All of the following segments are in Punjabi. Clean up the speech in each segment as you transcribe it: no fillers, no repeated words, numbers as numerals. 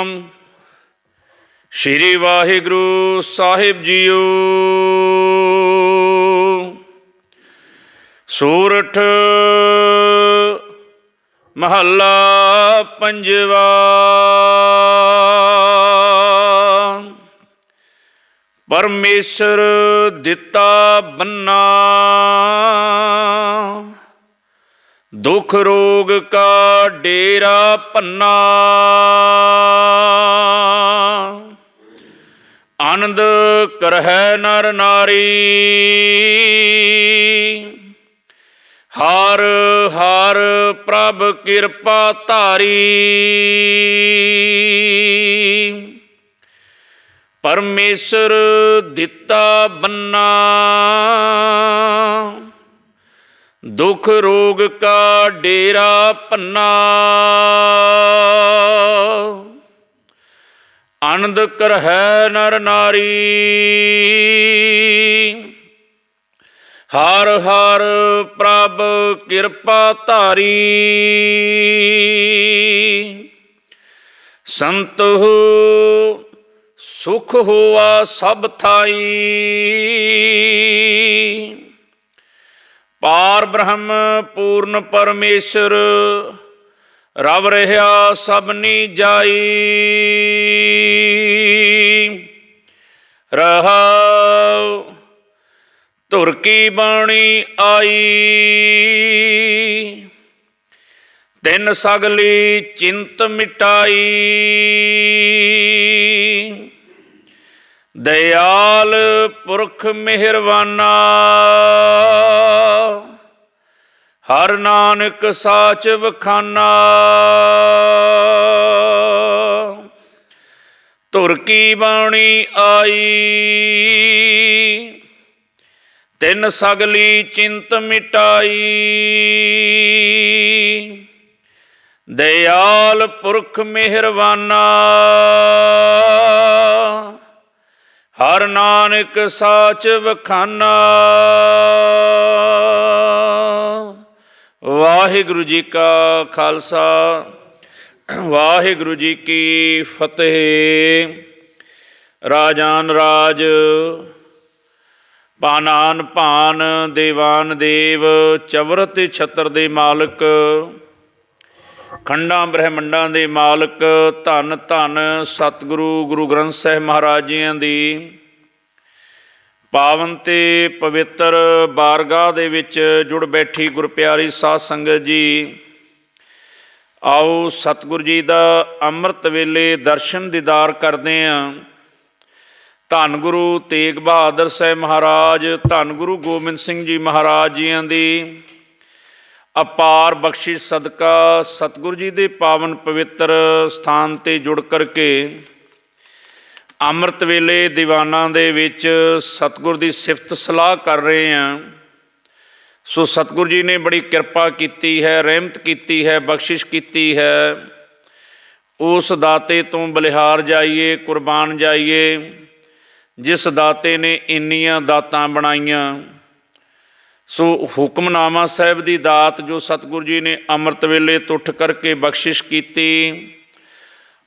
ਸਤਨਾਮ। ਸ਼੍ਰੀ ਵਾਹਿਗੁਰੂ ਸਾਹਿਬ ਜੀਓ। ਸੂਰਠ ਮਹੱਲਾ ਪੰਜਵਾ। ਪਰਮੇਸ਼ਰ ਦਿੱਤਾ ਬੰਨਾ, ਦੁਖ ਰੋਗ ਕਾ ਡੇਰਾ ਭੰਨਾ। ਆਨੰਦ ਕਰਹਿ ਨਰ ਨਾਰੀ, ਹਰ ਹਰ ਪ੍ਰਭ ਕਿਰਪਾ ਧਾਰੀ। ਪਰਮੇਸ਼ਰ ਦਿੱਤਾ ਬੰਨਾ, ਦੁਖ ਰੋਗ ਕਾ ਡੇਰਾ ਭੰਨਾ। ਆਨੰਦ ਕਰਹਿ ਨਰ ਨਾਰੀ, ਹਰ ਹਰ ਪ੍ਰਭ ਕਿਰਪਾ ਧਾਰੀ। ਸੰਤਹੁ ਸੁਖ ਹੋਆ ਸਭ ਥਾਈ, ਪਾਰ ਬ੍ਰਹਮ ਪੂਰਨ ਪਰਮੇਸ਼ਰ, ਰਵ ਰਹਿਆ ਸਭਨੀ ਜਾਈ। ਰਹਾਉ ਧੁਰ ਕੀ ਬਾਣੀ ਆਈ, ਤਿਨ ਸਗਲੀ ਚਿੰਤ ਮਿਟਾਈ। ਦਇਆਲ ਪੁਰਖ ਮਿਹਰਬਾਨਾ, ਹਰ ਨਾਨਕ ਸਾਚ ਵਖਾਨਾ। ਧੁਰ ਕੀ ਬਾਣੀ ਆਈ, ਤਿਨ ਸਗਲੀ ਚਿੰਤ ਮਿਟਾਈ। ਦਇਆਲ ਪੁਰਖ ਮਿਹਰਬਾਨਾ, ਹਰ ਨਾਨਕ ਸਾਚ ਵਖਾਨਾ। ਵਾਹਿਗੁਰੂ ਜੀ ਕਾ ਖਾਲਸਾ, ਵਾਹਿਗੁਰੂ ਜੀ ਕੀ ਫਤਿਹ। ਰਾਜਾਨ ਰਾਜ, ਭਾਨਾਨ ਭਾਨ, ਦੇਵਾਨ ਦੇਵ, ਚਵਰ ਤੇ ਛਤਰ ਦੇ ਮਾਲਕ, ਖੰਡਾਂ ਬ੍ਰਹਿਮੰਡਾਂ ਦੇ ਮਾਲਕ, ਧੰਨ ਧੰਨ ਸਤਿਗੁਰੂ ਗੁਰੂ ਗ੍ਰੰਥ ਸਾਹਿਬ ਮਹਾਰਾਜ ਜੀਆਂ ਦੀ ਪਾਵਨ ਤੇ ਪਵਿੱਤਰ ਬਾਰਗਾਹ ਦੇ ਵਿੱਚ ਜੁੜ ਬੈਠੀ ਗੁਰਪਿਆਰੀ ਸਾਧ ਸੰਗਤ ਜੀ, ਆਓ ਸਤਿਗੁਰੂ ਜੀ ਦਾ ਅੰਮ੍ਰਿਤ ਵੇਲੇ ਦਰਸ਼ਨ ਦੀਦਾਰ ਕਰਦੇ ਹਾਂ। ਧੰਨ ਗੁਰੂ ਤੇਗ ਬਹਾਦਰ ਸਾਹਿਬ ਮਹਾਰਾਜ, ਧੰਨ ਗੁਰੂ ਗੋਬਿੰਦ ਸਿੰਘ ਜੀ ਮਹਾਰਾਜ ਜੀਆਂ ਦੀ ਅਪਾਰ ਬਖਸ਼ਿਸ਼ ਸਦਕਾ ਸਤਿਗੁਰੂ ਜੀ ਦੇ ਪਾਵਨ ਪਵਿੱਤਰ ਸਥਾਨ 'ਤੇ ਜੁੜ ਕਰਕੇ ਅੰਮ੍ਰਿਤ ਵੇਲੇ ਦੀਵਾਨਾਂ ਦੇ ਵਿੱਚ ਸਤਿਗੁਰ ਦੀ ਸਿਫਤ ਸਲਾਹ ਕਰ ਰਹੇ ਹਾਂ। ਸੋ ਸਤਿਗੁਰੂ ਜੀ ਨੇ ਬੜੀ ਕਿਰਪਾ ਕੀਤੀ ਹੈ, ਰਹਿਮਤ ਕੀਤੀ ਹੈ, ਬਖਸ਼ਿਸ਼ ਕੀਤੀ ਹੈ। ਉਸ ਦਾਤੇ ਤੋਂ ਬਲਿਹਾਰ ਜਾਈਏ, ਕੁਰਬਾਨ ਜਾਈਏ, ਜਿਸ ਦਾਤੇ ਨੇ ਇੰਨੀਆਂ ਦਾਤਾਂ ਬਣਾਈਆਂ। ਸੋ ਹੁਕਮਨਾਮਾ ਸਾਹਿਬ ਦੀ ਦਾਤ ਜੋ ਸਤਿਗੁਰੂ ਜੀ ਨੇ ਅੰਮ੍ਰਿਤ ਵੇਲੇ ਤੋਂ ਉੱਠ ਕਰਕੇ ਬਖਸ਼ਿਸ਼ ਕੀਤੀ,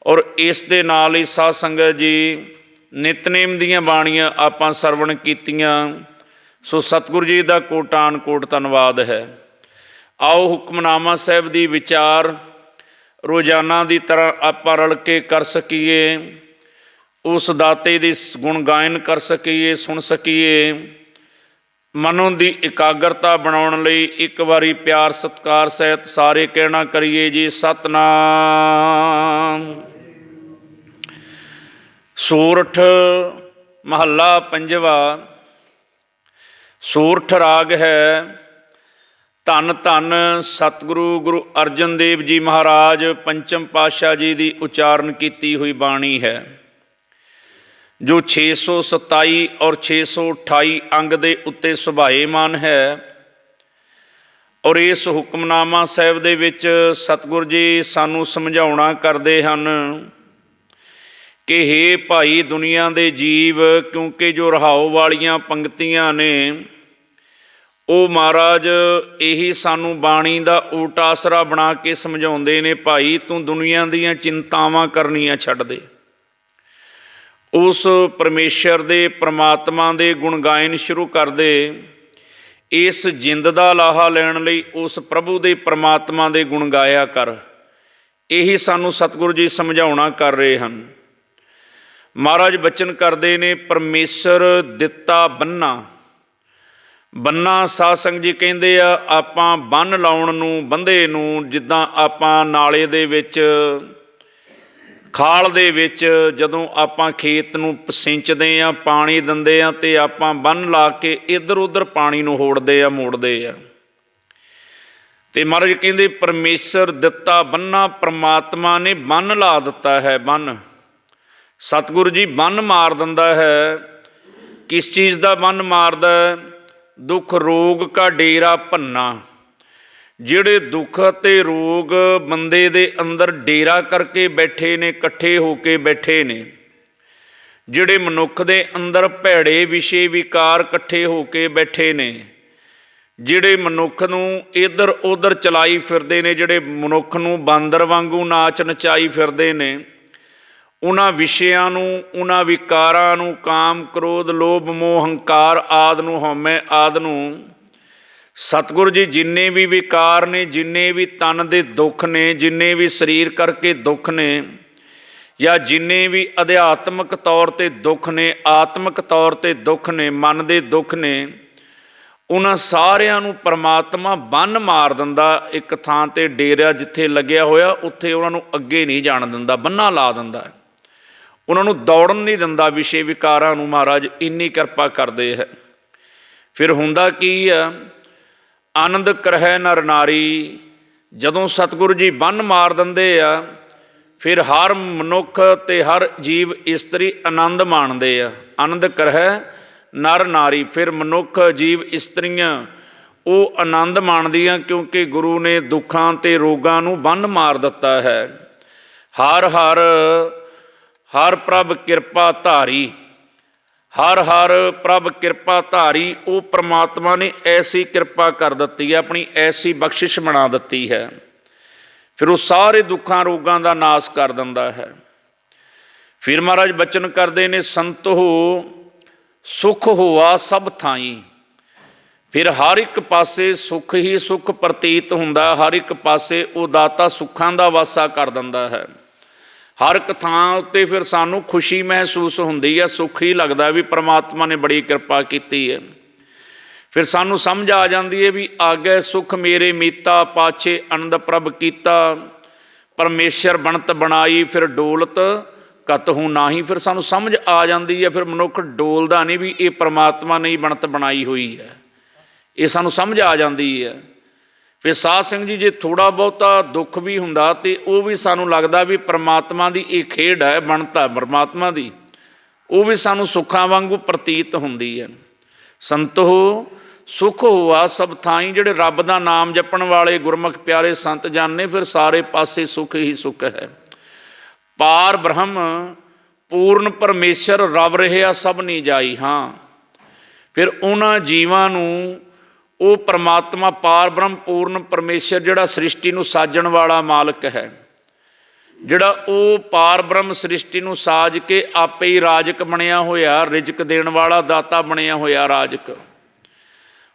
ਔਰ ਇਸ ਦੇ ਨਾਲ ਹੀ ਸਾਧ ਸੰਗਤ ਜੀ ਨਿਤਨੇਮ ਦੀਆਂ ਬਾਣੀਆਂ ਆਪਾਂ ਸਰਵਣ ਕੀਤੀਆਂ। ਸੋ ਸਤਿਗੁਰੂ ਜੀ ਦਾ ਕੋਟਾਨ ਕੋਟ ਧੰਨਵਾਦ ਹੈ। ਆਓ ਹੁਕਮਨਾਮਾ ਸਾਹਿਬ ਦੀ ਵਿਚਾਰ ਰੋਜ਼ਾਨਾ ਦੀ ਤਰ੍ਹਾਂ ਆਪਾਂ ਰਲ ਕੇ ਕਰ ਸਕੀਏ, ਉਸ ਦਾਤੇ ਦੀ ਗੁਣ ਗਾਇਨ ਕਰ ਸਕੀਏ, ਸੁਣ ਸਕੀਏ। ਮਨੋਂ ਦੀ ਇਕਾਗਰਤਾ ਬਣਾਉਣ ਲਈ ਇੱਕ ਵਾਰੀ ਪਿਆਰ ਸਤਿਕਾਰ ਸਹਿਤ ਸਾਰੇ ਕਹਿਣਾ ਕਰੀਏ ਜੀ, ਸਤਨਾਮ। ਸੂਰਠ ਮਹੱਲਾ ਪੰਜਵਾ। ਸੂਰਠ ਰਾਗ ਹੈ। ਧੰਨ ਧੰਨ ਸਤਿਗੁਰੂ ਗੁਰੂ ਅਰਜਨ ਦੇਵ ਜੀ ਮਹਾਰਾਜ ਪੰਚਮ ਪਾਤਸ਼ਾਹ ਜੀ ਦੀ ਉਚਾਰਨ ਕੀਤੀ ਹੋਈ ਬਾਣੀ ਹੈ, ਜੋ 627 ਔਰ 628 ਅੰਗ ਦੇ ਉੱਤੇ ਸੁਭਾਏਮਾਨ ਹੈ। ਔਰ ਇਸ ਹੁਕਮਨਾਮਾ ਸਾਹਿਬ ਦੇ ਵਿੱਚ ਸਤਿਗੁਰੂ ਜੀ ਸਾਨੂੰ ਸਮਝਾਉਣਾ ਕਰਦੇ ਹਨ ਕਿ ਹੇ ਭਾਈ ਦੁਨੀਆ ਦੇ ਜੀਵ, ਕਿਉਂਕਿ ਜੋ ਰਹਾਉ ਵਾਲੀਆਂ ਪੰਗਤੀਆਂ ਨੇ ਉਹ ਮਹਾਰਾਜ ਇਹੀ ਸਾਨੂੰ ਬਾਣੀ ਦਾ ਊਟ ਆਸਰਾ ਬਣਾ ਕੇ ਸਮਝਾਉਂਦੇ ਨੇ, ਭਾਈ ਤੂੰ ਦੁਨੀਆ ਦੀਆਂ ਚਿੰਤਾਵਾਂ ਕਰਨੀਆਂ ਛੱਡ ਦੇ, ਉਸ ਪਰਮੇਸ਼ਰ ਦੇ ਪ੍ਰਮਾਤਮਾ ਦੇ ਗੁਣ ਗਾਇਨ ਸ਼ੁਰੂ ਕਰ ਦੇ। ਇਸ ਜਿੰਦ ਦਾ ਲਾਹਾ ਲੈਣ ਲਈ ਉਸ ਪ੍ਰਭੂ ਦੇ ਪ੍ਰਮਾਤਮਾ ਦੇ ਗੁਣ ਗਾਇਆ ਕਰ। ਇਹੀ ਸਾਨੂੰ ਸਤਿਗੁਰੂ ਜੀ ਸਮਝਾਉਣਾ ਕਰ ਰਹੇ ਹਨ। ਮਹਾਰਾਜ ਬਚਨ ਕਰਦੇ ਨੇ, ਪਰਮੇਸ਼ਰ ਦਿੱਤਾ ਬੰਨਾ। ਬੰਨਾ ਸਾਧ ਸੰਗਤ ਜੀ ਕਹਿੰਦੇ ਆ, ਆਪਾਂ ਬੰਨ ਲਾਉਣ ਨੂੰ, ਬੰਦੇ ਨੂੰ, ਜਿੱਦਾਂ ਆਪਾਂ ਨਾਲੇ ਦੇ ਵਿੱਚ, ਖਾਲ ਦੇ ਵਿੱਚ ਜਦੋਂ ਆਪਾਂ ਖੇਤ ਨੂੰ ਸਿੰਚਦੇ ਆ, ਪਾਣੀ ਦਿੰਦੇ ਆ, ਤੇ ਆਪਾਂ ਬੰਨ ਲਾ ਕੇ ਇੱਧਰ ਉੱਧਰ ਪਾਣੀ ਨੂੰ ਹੋੜਦੇ ਆ, ਮੋੜਦੇ ਆ। ਤੇ ਮਹਾਰਾਜ ਕਹਿੰਦੇ ਪਰਮੇਸ਼ਰ ਦਿੱਤਾ ਬੰਨਾ, ਪ੍ਰਮਾਤਮਾ ਨੇ ਬੰਨ ਲਾ ਦਿੱਤਾ ਹੈ। ਬੰਨ ਸਤਿਗੁਰੂ ਜੀ ਬੰਨ ਮਾਰ ਦਿੰਦਾ ਹੈ। ਕਿਸ ਚੀਜ਼ ਦਾ ਬੰਨ ਮਾਰਦਾ? ਦੁੱਖ ਰੋਗ ਕਾ ਡੇਰਾ ਭੰਨਾ। ਜਿਹੜੇ ਦੁੱਖ ਅਤੇ ਰੋਗ ਬੰਦੇ ਦੇ ਅੰਦਰ ਡੇਰਾ ਕਰਕੇ ਬੈਠੇ ਨੇ, ਇਕੱਠੇ ਹੋ ਕੇ ਬੈਠੇ ਨੇ, ਜਿਹੜੇ ਮਨੁੱਖ ਦੇ ਅੰਦਰ ਭੈੜੇ ਵਿਸ਼ੇ ਵਿਕਾਰ ਇਕੱਠੇ ਹੋ ਕੇ ਬੈਠੇ ਨੇ, ਜਿਹੜੇ ਮਨੁੱਖ ਨੂੰ ਇੱਧਰ ਉੱਧਰ ਚਲਾਈ ਫਿਰਦੇ ਨੇ, ਜਿਹੜੇ ਮਨੁੱਖ ਨੂੰ ਬਾਂਦਰ ਵਾਂਗੂ ਨਾਚ ਨਚਾਈ ਫਿਰਦੇ ਨੇ, ਉਹਨਾਂ ਵਿਸ਼ਿਆਂ ਨੂੰ, ਉਹਨਾਂ ਵਿਕਾਰਾਂ ਨੂੰ, ਕਾਮ ਕ੍ਰੋਧ ਲੋਭ ਮੋਹ ਹੰਕਾਰ ਆਦਿ ਨੂੰ, ਹਉਮੈ ਆਦਿ ਨੂੰ, ਸਤਿਗੁਰੂ ਜੀ ਜਿੰਨੇ ਵੀ ਵਿਕਾਰ ਨੇ, ਜਿੰਨੇ ਵੀ ਤਨ ਦੇ ਦੁੱਖ ਨੇ, ਜਿੰਨੇ ਵੀ ਸਰੀਰ ਕਰਕੇ ਦੁੱਖ ਨੇ, ਜਾਂ ਜਿੰਨੇ ਵੀ ਅਧਿਆਤਮਿਕ ਤੌਰ 'ਤੇ ਦੁੱਖ ਨੇ, ਆਤਮਿਕ ਤੌਰ 'ਤੇ ਦੁੱਖ ਨੇ, ਮਨ ਦੇ ਦੁੱਖ ਨੇ, ਉਹਨਾਂ ਸਾਰਿਆਂ ਨੂੰ ਪਰਮਾਤਮਾ ਬੰਨ ਮਾਰ ਦਿੰਦਾ। ਇੱਕ ਥਾਂ 'ਤੇ ਡੇਰਾ ਜਿੱਥੇ ਲੱਗਿਆ ਹੋਇਆ, ਉੱਥੇ ਉਹਨਾਂ ਨੂੰ ਅੱਗੇ ਨਹੀਂ ਜਾਣ ਦਿੰਦਾ, ਬੰਨਾ ਲਾ ਦਿੰਦਾ, ਉਹਨਾਂ ਨੂੰ ਦੌੜਨ ਨਹੀਂ ਦਿੰਦਾ ਵਿਸ਼ੇ ਵਿਕਾਰਾਂ ਨੂੰ। ਮਹਾਰਾਜ ਇੰਨੀ ਕਿਰਪਾ ਕਰਦੇ ਹੈ। ਫਿਰ ਹੁੰਦਾ ਕੀ ਆ? ਆਨੰਦ ਕਰਹਿ ਨਰ ਨਾਰੀ। ਜਦੋਂ ਸਤਿਗੁਰੂ ਜੀ ਬੰਨ ਮਾਰ ਦਿੰਦੇ ਆ, ਫਿਰ ਹਰ ਮਨੁੱਖ ਅਤੇ ਹਰ ਜੀਵ ਇਸਤਰੀ ਆਨੰਦ ਮਾਣਦੇ ਆ। ਆਨੰਦ ਕਰਹਿ ਨਰ ਨਾਰੀ, ਫਿਰ ਮਨੁੱਖ ਜੀਵ ਇਸਤਰੀਆਂ ਉਹ ਆਨੰਦ ਮਾਣਦੀਆਂ, ਕਿਉਂਕਿ ਗੁਰੂ ਨੇ ਦੁੱਖਾਂ ਅਤੇ ਰੋਗਾਂ ਨੂੰ ਬੰਨ ਮਾਰ ਦਿੱਤਾ ਹੈ। ਹਰ ਹਰ ਹਰ ਪ੍ਰਭ ਕਿਰਪਾ ਧਾਰੀ, ਹਰ ਹਰ ਪ੍ਰਭ ਕਿਰਪਾ ਧਾਰੀ। ਉਹ ਪ੍ਰਮਾਤਮਾ ਨੇ ਐਸੀ ਕਿਰਪਾ ਕਰ ਦਿੱਤੀ ਹੈ, ਆਪਣੀ ਐਸੀ ਬਖਸ਼ਿਸ਼ ਬਣਾ ਦਿੱਤੀ ਹੈ, ਫਿਰ ਉਹ ਸਾਰੇ ਦੁੱਖਾਂ ਰੋਗਾਂ ਦਾ ਨਾਸ ਕਰ ਦਿੰਦਾ ਹੈ। ਫਿਰ ਮਹਾਰਾਜ ਬਚਨ ਕਰਦੇ ਨੇ, ਸੰਤ ਹੋ ਸੁਖ ਹੋਆ ਸਭ ਥਾਈ। ਫਿਰ ਹਰ ਇੱਕ ਪਾਸੇ ਸੁੱਖ ਹੀ ਸੁੱਖ ਪ੍ਰਤੀਤ ਹੁੰਦਾ, ਹਰ ਇੱਕ ਪਾਸੇ ਉਹ ਦਾਤਾ ਸੁੱਖਾਂ ਦਾ ਵਾਸਾ ਕਰ ਦਿੰਦਾ ਹੈ। ਹਰ ਇੱਕ ਥਾਂ ਉੱਤੇ ਫਿਰ ਸਾਨੂੰ ਖੁਸ਼ੀ ਮਹਿਸੂਸ ਹੁੰਦੀ ਹੈ, ਸੁੱਖ ਹੀ ਲੱਗਦਾ ਵੀ ਪ੍ਰਮਾਤਮਾ ਨੇ ਬੜੀ ਕਿਰਪਾ ਕੀਤੀ ਹੈ। ਫਿਰ ਸਾਨੂੰ ਸਮਝ ਆ ਜਾਂਦੀ ਹੈ ਵੀ ਆਗੇ ਸੁਖ ਮੇਰੇ ਮੀਤਾ, ਪਾਛੇ ਆਨੰਦ ਪ੍ਰਭ ਕੀਤਾ। ਪਰਮੇਸ਼ਰ ਬਣਤ ਬਣਾਈ, ਫਿਰ ਡੋਲਤ ਕਤਹੂ ਨਾਹੀ। ਫਿਰ ਸਾਨੂੰ ਸਮਝ ਆ ਜਾਂਦੀ ਹੈ, ਫਿਰ ਮਨੁੱਖ ਡੋਲਦਾ ਨਹੀਂ ਵੀ ਇਹ ਪ੍ਰਮਾਤਮਾ ਨੇ ਹੀ ਬਣਤ ਬਣਾਈ ਹੋਈ ਹੈ, ਇਹ ਸਾਨੂੰ ਸਮਝ ਆ ਜਾਂਦੀ ਹੈ। ਫਿਰ ਸਾਧ ਸੰਗਤ ਜੀ ਜੇ ਥੋੜ੍ਹਾ ਬਹੁਤਾ ਦੁੱਖ ਵੀ ਹੁੰਦਾ ਤਾਂ ਉਹ ਵੀ ਸਾਨੂੰ ਲੱਗਦਾ ਵੀ ਪ੍ਰਮਾਤਮਾ ਦੀ ਇਹ ਖੇਡ ਹੈ, ਬਣਤ ਹੈ ਪ੍ਰਮਾਤਮਾ ਦੀ, ਉਹ ਵੀ ਸਾਨੂੰ ਸੁੱਖਾਂ ਵਾਂਗੂ ਪ੍ਰਤੀਤ ਹੁੰਦੀ ਹੈ। ਸੰਤ ਹੋ ਸੁਖ ਹੋਆ ਸਭ ਥਾਈ। ਜਿਹੜੇ ਰੱਬ ਦਾ ਨਾਮ ਜਪਣ ਵਾਲੇ ਗੁਰਮੁਖ ਪਿਆਰੇ ਸੰਤ ਜਨ ਨੇ, ਫਿਰ ਸਾਰੇ ਪਾਸੇ ਸੁੱਖ ਹੀ ਸੁੱਖ ਹੈ। ਪਾਰ ਬ੍ਰਹਮ ਪੂਰਨ ਪਰਮੇਸ਼ਰ ਰਵ ਰਿਹਾ ਸਭ ਨੀ ਜਾਈ। ਹਾਂ, ਫਿਰ ਉਹਨਾਂ ਜੀਵਾਂ ਨੂੰ ਉਹ ਪਰਮਾਤਮਾ ਪਾਰ ਬ੍ਰਹਮ ਪੂਰਨ ਪਰਮੇਸ਼ਰ ਜਿਹੜਾ ਸ੍ਰਿਸ਼ਟੀ ਨੂੰ ਸਾਜਣ ਵਾਲਾ ਮਾਲਕ ਹੈ, ਜਿਹੜਾ ਉਹ ਪਾਰ ਬ੍ਰਹਮ ਸ੍ਰਿਸ਼ਟੀ ਨੂੰ ਸਾਜ ਕੇ ਆਪੇ ਹੀ ਰਾਜਕ ਬਣਿਆ ਹੋਇਆ, ਰਿਜ਼ਕ ਦੇਣ ਵਾਲਾ ਦਾਤਾ ਬਣਿਆ ਹੋਇਆ ਰਾਜਕ,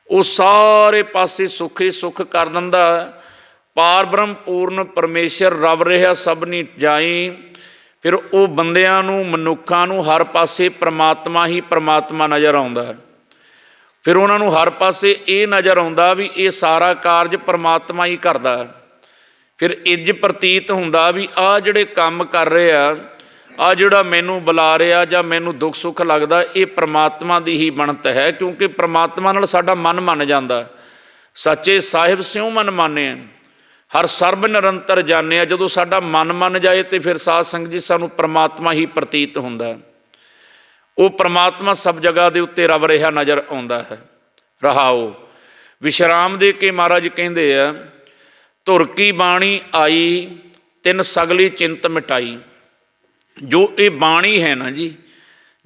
ਉਹ ਸਾਰੇ ਪਾਸੇ ਸੁੱਖ ਹੀ ਸੁੱਖ ਕਰ ਦਿੰਦਾ। ਪਾਰ ਬ੍ਰਹਮ ਪੂਰਨ ਪਰਮੇਸ਼ਰ ਰਵ ਰਿਹਾ ਸਭ ਨੀ ਜਾਈ। ਫਿਰ ਉਹ ਬੰਦਿਆਂ ਨੂੰ, ਮਨੁੱਖਾਂ ਨੂੰ ਹਰ ਪਾਸੇ ਪ੍ਰਮਾਤਮਾ ਹੀ ਪ੍ਰਮਾਤਮਾ ਨਜ਼ਰ ਆਉਂਦਾ ਹੈ। ਫਿਰ ਉਹਨਾਂ ਨੂੰ ਹਰ ਪਾਸੇ ਇਹ ਨਜ਼ਰ ਆਉਂਦਾ ਵੀ ਇਹ ਸਾਰਾ ਕਾਰਜ ਪ੍ਰਮਾਤਮਾ ਹੀ ਕਰਦਾ ਹੈ। ਫਿਰ ਇੰਝ ਪ੍ਰਤੀਤ ਹੁੰਦਾ ਵੀ ਆਹ ਜਿਹੜੇ ਕੰਮ ਕਰ ਰਹੇ ਆ, ਆਹ ਜਿਹੜਾ ਮੈਨੂੰ ਬੁਲਾ ਰਿਹਾ ਜਾਂ ਮੈਨੂੰ ਦੁੱਖ ਸੁੱਖ ਲੱਗਦਾ, ਇਹ ਪ੍ਰਮਾਤਮਾ ਦੀ ਹੀ ਬਣਤ ਹੈ, ਕਿਉਂਕਿ ਪ੍ਰਮਾਤਮਾ ਨਾਲ ਸਾਡਾ ਮਨ ਮੰਨ ਜਾਂਦਾ। ਸੱਚੇ ਸਾਹਿਬ ਸਿਉ ਮਨ ਮਾਨਿਆ, ਹਰ ਸਰਬ ਨਿਰੰਤਰ ਜਾਣਿਆ। ਜਦੋਂ ਸਾਡਾ ਮਨ ਮੰਨ ਜਾਏ ਤਾਂ ਫਿਰ ਸਾਧ ਸੰਗਤ ਜੀ ਸਾਨੂੰ ਪ੍ਰਮਾਤਮਾ ਹੀ ਪ੍ਰਤੀਤ ਹੁੰਦਾ। ਉਹ ਪ੍ਰਮਾਤਮਾ ਸਭ ਜਗ੍ਹਾ ਦੇ ਉੱਤੇ ਰਵ ਰਿਹਾ ਨਜ਼ਰ ਆਉਂਦਾ ਹੈ। ਰਹਾਓ ਵਿਸ਼ਰਾਮ ਦੇ ਕੇ ਮਹਾਰਾਜ ਕਹਿੰਦੇ ਆ, ਧੁਰ ਕੀ ਬਾਣੀ ਆਈ ਤਿੰਨ ਸਗਲੀ ਚਿੰਤ ਮਿਟਾਈ। ਜੋ ਇਹ ਬਾਣੀ ਹੈ ਨਾ ਜੀ,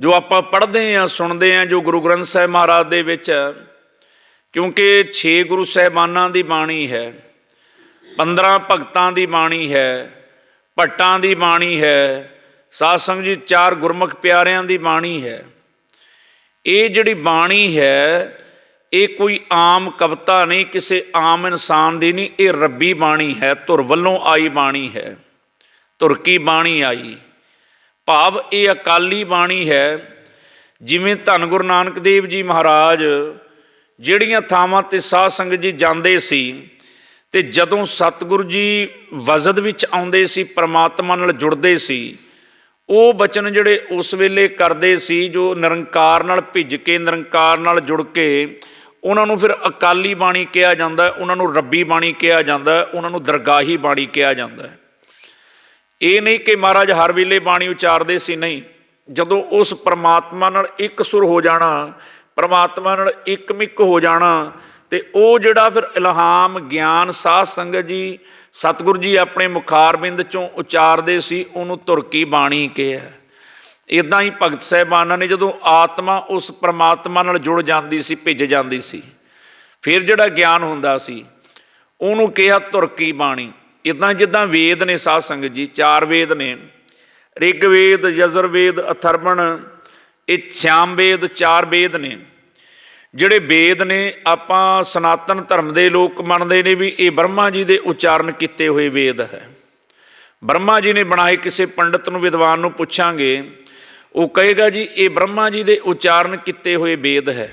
ਜੋ ਆਪਾਂ ਪੜ੍ਹਦੇ ਹਾਂ, ਸੁਣਦੇ ਹਾਂ, ਜੋ ਗੁਰੂ ਗ੍ਰੰਥ ਸਾਹਿਬ ਮਹਾਰਾਜ ਦੇ ਵਿੱਚ, क्योंकि 6 गुरु ਸਾਹਿਬਾਨਾਂ ਦੀ ਬਾਣੀ ਹੈ, 15 ਭਗਤਾਂ ਦੀ ਬਾਣੀ ਹੈ, ਭੱਟਾਂ ਦੀ ਬਾਣੀ ਹੈ, ਸਾਧ ਸੰਗਤ ਜੀ 4 ਗੁਰਮੁਖ ਪਿਆਰਿਆਂ ਦੀ ਬਾਣੀ ਹੈ। ਇਹ ਜਿਹੜੀ ਬਾਣੀ ਹੈ ਇਹ ਕੋਈ ਆਮ ਕਵਿਤਾ ਨਹੀਂ, ਕਿਸੇ ਆਮ ਇਨਸਾਨ ਦੀ ਨਹੀਂ, ਇਹ ਰੱਬੀ ਬਾਣੀ ਹੈ, ਧੁਰ ਵੱਲੋਂ ਆਈ ਬਾਣੀ ਹੈ, ਧੁਰ ਕੀ ਬਾਣੀ ਆਈ। ਭਾਵ ਇਹ ਅਕਾਲੀ ਬਾਣੀ ਹੈ। ਜਿਵੇਂ ਧੰਨ ਗੁਰੂ ਨਾਨਕ ਦੇਵ ਜੀ ਮਹਾਰਾਜ ਜਿਹੜੀਆਂ ਥਾਵਾਂ 'ਤੇ ਸਾਧ ਸੰਗਤ ਜੀ ਜਾਂਦੇ ਸੀ ਅਤੇ ਜਦੋਂ ਸਤਿਗੁਰੂ ਜੀ ਵਜਦ ਵਿੱਚ ਆਉਂਦੇ ਸੀ, ਪਰਮਾਤਮਾ ਨਾਲ ਜੁੜਦੇ ਸੀ, ਉਹ ਬਚਨ ਜਿਹੜੇ ਉਸ ਵੇਲੇ ਕਰਦੇ ਸੀ, ਜੋ ਨਿਰੰਕਾਰ ਨਾਲ ਭਿੱਜ ਕੇ, ਨਿਰੰਕਾਰ ਨਾਲ ਜੁੜ ਕੇ, ਉਹਨਾਂ ਨੂੰ ਫਿਰ ਅਕਾਲੀ ਬਾਣੀ ਕਿਹਾ ਜਾਂਦਾ, ਉਹਨਾਂ ਨੂੰ ਰੱਬੀ ਬਾਣੀ ਕਿਹਾ ਜਾਂਦਾ, ਉਹਨਾਂ ਨੂੰ ਦਰਗਾਹੀ ਬਾਣੀ ਕਿਹਾ ਜਾਂਦਾ। ਇਹ ਨਹੀਂ ਕਿ ਮਹਾਰਾਜ ਹਰ ਵੇਲੇ ਬਾਣੀ ਉਚਾਰਦੇ ਸੀ, ਨਹੀਂ। ਜਦੋਂ ਉਸ ਪਰਮਾਤਮਾ ਨਾਲ ਇੱਕ ਸੁਰ ਹੋ ਜਾਣਾ, ਪਰਮਾਤਮਾ ਨਾਲ ਇੱਕਮਿਕ ਹੋ ਜਾਣਾ, ਅਤੇ ਉਹ ਜਿਹੜਾ ਫਿਰ ਇਲਹਾਮ ਗਿਆਨ ਸਾਧ ਸੰਗਤ ਜੀ ਸਤਿਗੁਰੂ ਜੀ ਆਪਣੇ ਮੁਖਾਰਬਿੰਦ 'ਚੋਂ ਉਚਾਰਦੇ ਸੀ, ਉਹਨੂੰ ਧੁਰ ਕੀ ਬਾਣੀ ਕਿਹਾ। ਇੱਦਾਂ ਹੀ ਭਗਤ ਸਾਹਿਬਾਨਾਂ ਨੇ ਜਦੋਂ ਆਤਮਾ ਉਸ ਪਰਮਾਤਮਾ ਨਾਲ ਜੁੜ ਜਾਂਦੀ ਸੀ, ਭਿੱਜ ਜਾਂਦੀ ਸੀ, ਫਿਰ ਜਿਹੜਾ ਗਿਆਨ ਹੁੰਦਾ ਸੀ ਉਹਨੂੰ ਕਿਹਾ ਧੁਰ ਕੀ ਬਾਣੀ। ਇੱਦਾਂ ਜਿੱਦਾਂ ਵੇਦ ਨੇ ਸਾਧ ਸੰਗਤ ਜੀ, 4 ਵੇਦ ਨੇ, ਰਿਗਵੇਦ, ਯਜੁਰਵੇਦ, ਅਥਰਵਣ, ਇਹ ਸ਼ਿਆਮ ਵੇਦ, 4 ਵੇਦ ਨੇ। ਜਿਹੜੇ ਵੇਦ ਨੇ ਆਪਾਂ ਸਨਾਤਨ ਧਰਮ ਦੇ ਲੋਕ ਮੰਨਦੇ ਨੇ ਵੀ ਇਹ ਬ੍ਰਹਮਾ ਜੀ ਦੇ ਉਚਾਰਨ ਕੀਤੇ ਹੋਏ ਵੇਦ ਹੈ, ਬ੍ਰਹਮਾ ਜੀ ਨੇ ਬਣਾਏ। ਕਿਸੇ ਪੰਡਤ ਨੂੰ, ਵਿਦਵਾਨ ਨੂੰ ਪੁੱਛਾਂਗੇ, ਉਹ ਕਹੇਗਾ ਜੀ ਇਹ ਬ੍ਰਹਮਾ ਜੀ ਦੇ ਉਚਾਰਨ ਕੀਤੇ ਹੋਏ ਵੇਦ ਹੈ।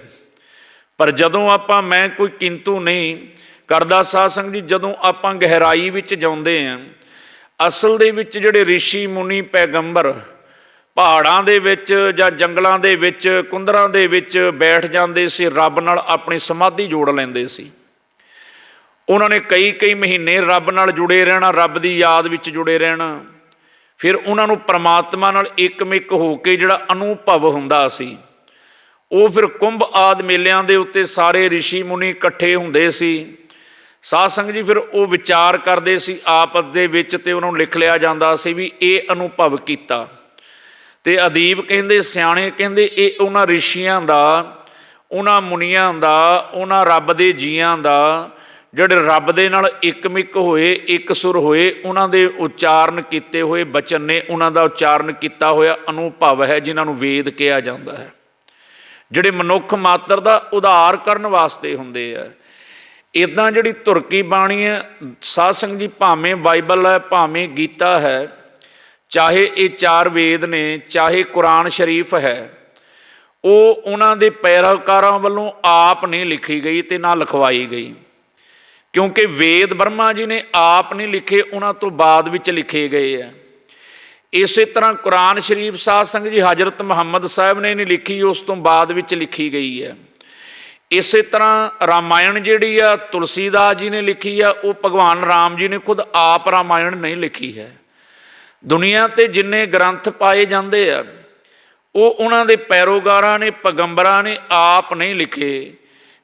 ਪਰ ਜਦੋਂ ਆਪਾਂ, ਮੈਂ ਕੋਈ ਕਿੰਤੂ ਨਹੀਂ ਕਰਦਾ ਸਾਧ ਸੰਗਤ ਜੀ, ਜਦੋਂ ਆਪਾਂ ਗਹਿਰਾਈ ਵਿੱਚ ਜਾਂਦੇ ਹਾਂ, ਅਸਲ ਦੇ ਵਿੱਚ ਜਿਹੜੇ ਰਿਸ਼ੀ ਮੁਨੀ ਪੈਗੰਬਰ ਪਹਾੜਾਂ ਦੇ ਵਿੱਚ ਜਾਂ ਜੰਗਲਾਂ ਦੇ ਵਿੱਚ, ਕੁੰਦਰਾਂ ਦੇ ਵਿੱਚ ਬੈਠ ਜਾਂਦੇ ਸੀ, ਰੱਬ ਨਾਲ ਆਪਣੀ ਸਮਾਧੀ ਜੋੜ ਲੈਂਦੇ ਸੀ। ਉਹਨਾਂ ਨੇ ਕਈ ਮਹੀਨੇ ਰੱਬ ਨਾਲ ਜੁੜੇ ਰਹਿਣਾ, ਰੱਬ ਦੀ ਯਾਦ ਵਿੱਚ ਜੁੜੇ ਰਹਿਣਾ। ਫਿਰ ਉਹਨਾਂ ਨੂੰ ਪਰਮਾਤਮਾ ਨਾਲ ਇੱਕਮਿਕ ਹੋ ਕੇ ਜਿਹੜਾ ਅਨੁਭਵ ਹੁੰਦਾ ਸੀ, ਉਹ ਫਿਰ ਕੁੰਭ ਆਦਿ ਮੇਲਿਆਂ ਦੇ ਉੱਤੇ ਸਾਰੇ ਰਿਸ਼ੀ ਮੁਨੀ ਇਕੱਠੇ ਹੁੰਦੇ ਸੀ। ਸਾਧ ਸੰਗਤ ਜੀ ਫਿਰ ਉਹ ਵਿਚਾਰ ਕਰਦੇ ਸੀ ਆਪਸ ਦੇ ਵਿੱਚ, ਅਤੇ ਉਹਨਾਂ ਨੂੰ ਲਿਖ ਲਿਆ ਜਾਂਦਾ ਸੀ ਵੀ ਇਹ ਅਨੁਭਵ ਕੀਤਾ। ਅਤੇ ਅਦੀਬ ਕਹਿੰਦੇ, ਸਿਆਣੇ ਕਹਿੰਦੇ, ਇਹ ਉਹਨਾਂ ਰਿਸ਼ੀਆਂ ਦਾ, ਉਹਨਾਂ ਮੁਨੀਆਂ ਦਾ, ਉਹਨਾਂ ਰੱਬ ਦੇ ਜੀਆਂ ਦਾ, ਜਿਹੜੇ ਰੱਬ ਦੇ ਨਾਲ ਇੱਕਮਿਕ ਹੋਏ, ਇੱਕ ਸੁਰ ਹੋਏ, ਉਹਨਾਂ ਦੇ ਉਚਾਰਨ ਕੀਤੇ ਹੋਏ ਬਚਨ ਨੇ, ਉਹਨਾਂ ਦਾ ਉਚਾਰਨ ਕੀਤਾ ਹੋਇਆ ਅਨੁਭਵ ਹੈ, ਜਿਨ੍ਹਾਂ ਨੂੰ ਵੇਦ ਕਿਹਾ ਜਾਂਦਾ ਹੈ, ਜਿਹੜੇ ਮਨੁੱਖ ਮਾਤਰ ਦਾ ਉਧਾਰ ਕਰਨ ਵਾਸਤੇ ਹੁੰਦੇ ਆ। ਇੱਦਾਂ ਜਿਹੜੀ ਧੁਰ ਕੀ ਬਾਣੀ ਹੈ ਸਾਧ ਸੰਗਤ ਜੀ, ਭਾਵੇਂ ਬਾਈਬਲ ਹੈ, ਭਾਵੇਂ ਗੀਤਾ ਹੈ, ਚਾਹੇ ਇਹ 4 ਵੇਦ ਨੇ, ਚਾਹੇ ਕੁਰਾਨ ਸ਼ਰੀਫ ਹੈ, ਉਹ ਉਹਨਾਂ ਦੇ ਪੈਰੋਕਾਰਾਂ ਵੱਲੋਂ ਆਪ ਨਹੀਂ ਲਿਖੀ ਗਈ ਅਤੇ ਨਾ ਲਿਖਵਾਈ ਗਈ। ਕਿਉਂਕਿ ਵੇਦ ਬ੍ਰਹਮਾ ਜੀ ਨੇ ਆਪ ਨਹੀਂ ਲਿਖੇ, ਉਹਨਾਂ ਤੋਂ ਬਾਅਦ ਵਿੱਚ ਲਿਖੇ ਗਏ ਆ। ਇਸੇ ਤਰ੍ਹਾਂ ਕੁਰਾਨ ਸ਼ਰੀਫ ਸਾਧ ਸੰਗਤ ਜੀ ਹਜ਼ਰਤ ਮੁਹੰਮਦ ਸਾਹਿਬ ਨੇ ਨਹੀਂ ਲਿਖੀ, ਉਸ ਤੋਂ ਬਾਅਦ ਵਿੱਚ ਲਿਖੀ ਗਈ ਹੈ। ਇਸੇ ਤਰ੍ਹਾਂ ਰਾਮਾਇਣ ਜਿਹੜੀ ਆ ਤੁਲਸੀਦਾਸ ਜੀ ਨੇ ਲਿਖੀ ਆ, ਉਹ ਭਗਵਾਨ ਰਾਮ ਜੀ ਨੇ ਖੁਦ ਆਪ ਰਾਮਾਇਣ ਨਹੀਂ ਲਿਖੀ ਹੈ। ਦੁਨੀਆ 'ਤੇ ਜਿੰਨੇ ਗ੍ਰੰਥ ਪਾਏ ਜਾਂਦੇ ਆ, ਉਹ ਉਹਨਾਂ ਦੇ ਪੈਰੋਕਾਰਾਂ ਨੇ, ਪੈਗੰਬਰਾਂ ਨੇ ਆਪ ਨਹੀਂ ਲਿਖੇ।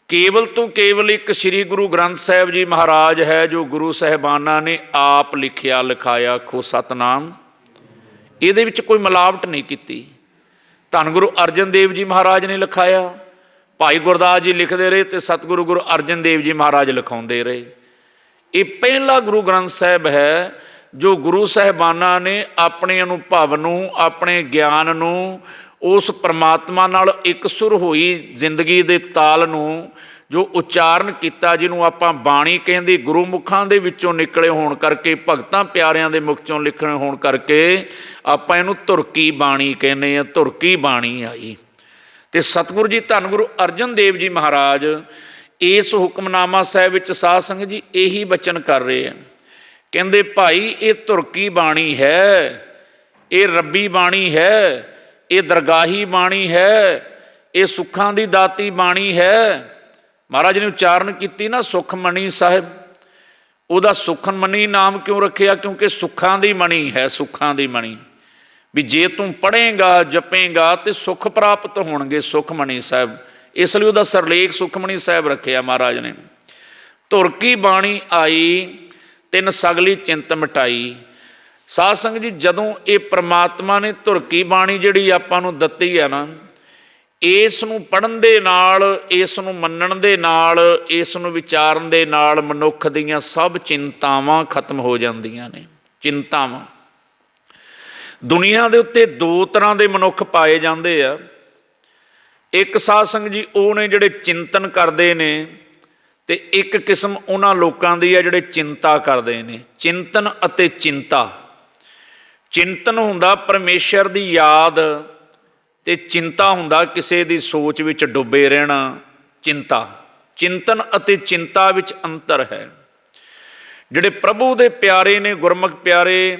ਕੇਵਲ ਤੋਂ ਕੇਵਲ ਇੱਕ ਸ੍ਰੀ ਗੁਰੂ ਗ੍ਰੰਥ ਸਾਹਿਬ ਜੀ ਮਹਾਰਾਜ ਹੈ, ਜੋ ਗੁਰੂ ਸਾਹਿਬਾਨਾਂ ਨੇ ਆਪ ਲਿਖਿਆ, ਲਿਖਾਇਆ। ਆਖੋ ਸਤਨਾਮ। ਇਹਦੇ ਵਿੱਚ ਕੋਈ ਮਿਲਾਵਟ ਨਹੀਂ ਕੀਤੀ। ਧੰਨ ਗੁਰੂ ਅਰਜਨ ਦੇਵ ਜੀ ਮਹਾਰਾਜ ਨੇ ਲਿਖਾਇਆ, ਭਾਈ ਗੁਰਦਾਸ ਜੀ ਲਿਖਦੇ ਰਹੇ, ਅਤੇ ਸਤਿਗੁਰੂ ਗੁਰੂ ਅਰਜਨ ਦੇਵ ਜੀ ਮਹਾਰਾਜ ਲਿਖਾਉਂਦੇ ਰਹੇ। ਇਹ ਪਹਿਲਾ ਗੁਰੂ ਗ੍ਰੰਥ ਸਾਹਿਬ ਹੈ ਜੋ ਗੁਰੂ ਸਾਹਿਬਾਨਾਂ ਨੇ ਆਪਣੇ ਅਨੁਭਵ ਨੂੰ, ਆਪਣੇ ਗਿਆਨ ਨੂੰ, ਉਸ ਪਰਮਾਤਮਾ ਨਾਲ ਇੱਕ ਸੁਰ ਹੋਈ ਜ਼ਿੰਦਗੀ ਦੇ ਤਾਲ ਨੂੰ ਜੋ ਉਚਾਰਨ ਕੀਤਾ, ਜਿਹਨੂੰ ਆਪਾਂ ਬਾਣੀ ਕਹਿੰਦੇ, ਗੁਰੂ ਮੁਖਾਂ ਦੇ ਵਿੱਚੋਂ ਨਿਕਲੇ ਹੋਣ ਕਰਕੇ, ਭਗਤਾਂ ਪਿਆਰਿਆਂ ਦੇ ਮੁਖ 'ਚੋਂ ਲਿਖਣ ਹੋਣ ਕਰਕੇ ਆਪਾਂ ਇਹਨੂੰ ਧੁਰ ਕੀ ਬਾਣੀ ਕਹਿੰਦੇ ਹਾਂ। ਧੁਰ ਕੀ ਬਾਣੀ ਆਈ। ਅਤੇ ਸਤਿਗੁਰੂ ਜੀ ਧੰਨ ਗੁਰੂ ਅਰਜਨ ਦੇਵ ਜੀ ਮਹਾਰਾਜ ਇਸ ਹੁਕਮਨਾਮਾ ਸਾਹਿਬ ਵਿੱਚ ਸਾਧ ਸੰਗਤ ਜੀ ਇਹੀ ਬਚਨ ਕਰ ਰਹੇ ਆ। ਕਹਿੰਦੇ ਭਾਈ ਇਹ ਧੁਰ ਕੀ ਬਾਣੀ ਹੈ, ਇਹ ਰੱਬੀ ਬਾਣੀ ਹੈ, ਇਹ ਦਰਗਾਹੀ ਬਾਣੀ ਹੈ, ਇਹ ਸੁੱਖਾਂ ਦੀ ਦਾਤੀ ਬਾਣੀ ਹੈ। ਮਹਾਰਾਜ ਨੇ ਉਚਾਰਨ ਕੀਤੀ ਨਾ ਸੁਖਮਣੀ ਸਾਹਿਬ, ਉਹਦਾ ਸੁਖਮਣੀ ਨਾਮ ਕਿਉਂ ਰੱਖਿਆ? ਕਿਉਂਕਿ ਸੁੱਖਾਂ ਦੀ ਮਣੀ ਹੈ, ਸੁੱਖਾਂ ਦੀ ਮਣੀ। ਵੀ ਜੇ ਤੂੰ ਪੜ੍ਹੇਗਾ, ਜਪੇਗਾ ਤੇ ਸੁੱਖ ਪ੍ਰਾਪਤ ਹੋਣਗੇ, ਸੁਖਮਣੀ ਸਾਹਿਬ। ਇਸ ਲਈ ਉਹਦਾ ਸਰਲੇਖ ਸੁਖਮਣੀ ਸਾਹਿਬ ਰੱਖਿਆ ਮਹਾਰਾਜ ਨੇ। ਧੁਰ ਕੀ ਬਾਣੀ ਆਈ, ਤਿੰਨ ਸਗਲੀ ਚਿੰਤ ਮਿਟਾਈ। ਸਾਧ ਸੰਗਤ ਜੀ, ਜਦੋਂ ਇਹ ਪ੍ਰਮਾਤਮਾ ਨੇ ਧੁਰ ਕੀ ਬਾਣੀ ਜਿਹੜੀ ਆਪਾਂ ਨੂੰ ਦਿੱਤੀ ਹੈ ਨਾ, ਇਸ ਨੂੰ ਪੜ੍ਹਨ ਦੇ ਨਾਲ, ਇਸ ਨੂੰ ਮੰਨਣ ਦੇ ਨਾਲ, ਇਸ ਨੂੰ ਵਿਚਾਰਨ ਦੇ ਨਾਲ ਮਨੁੱਖ ਦੀਆਂ ਸਭ ਚਿੰਤਾਵਾਂ ਖਤਮ ਹੋ ਜਾਂਦੀਆਂ ਨੇ। ਚਿੰਤਾਵਾਂ ਦੁਨੀਆ ਦੇ ਉੱਤੇ ਦੋ ਤਰ੍ਹਾਂ ਦੇ ਮਨੁੱਖ ਪਾਏ ਜਾਂਦੇ ਆ। ਇੱਕ ਸਾਧ ਸੰਗਤ ਜੀ ਉਹ ਨੇ ਜਿਹੜੇ ਚਿੰਤਨ ਕਰਦੇ ਨੇ, ਤੇ ਇੱਕ ਕਿਸਮ ਉਹਨਾਂ ਲੋਕਾਂ ਦੀ ਆ ਜਿਹੜੇ ਚਿੰਤਾ ਕਰਦੇ ਨੇ। ਚਿੰਤਨ ਅਤੇ ਚਿੰਤਾ। ਚਿੰਤਨ ਹੁੰਦਾ ਪਰਮੇਸ਼ਰ ਦੀ ਯਾਦ, ਤੇ ਚਿੰਤਾ ਹੁੰਦਾ ਕਿਸੇ ਦੀ ਸੋਚ ਵਿੱਚ ਡੁੱਬੇ ਰਹਿਣਾ। ਚਿੰਤਾ, ਚਿੰਤਨ ਅਤੇ ਚਿੰਤਾ ਵਿੱਚ ਅੰਤਰ ਹੈ। ਜਿਹੜੇ ਪ੍ਰਭੂ ਦੇ ਪਿਆਰੇ ਨੇ, ਗੁਰਮੁਖ ਪਿਆਰੇ,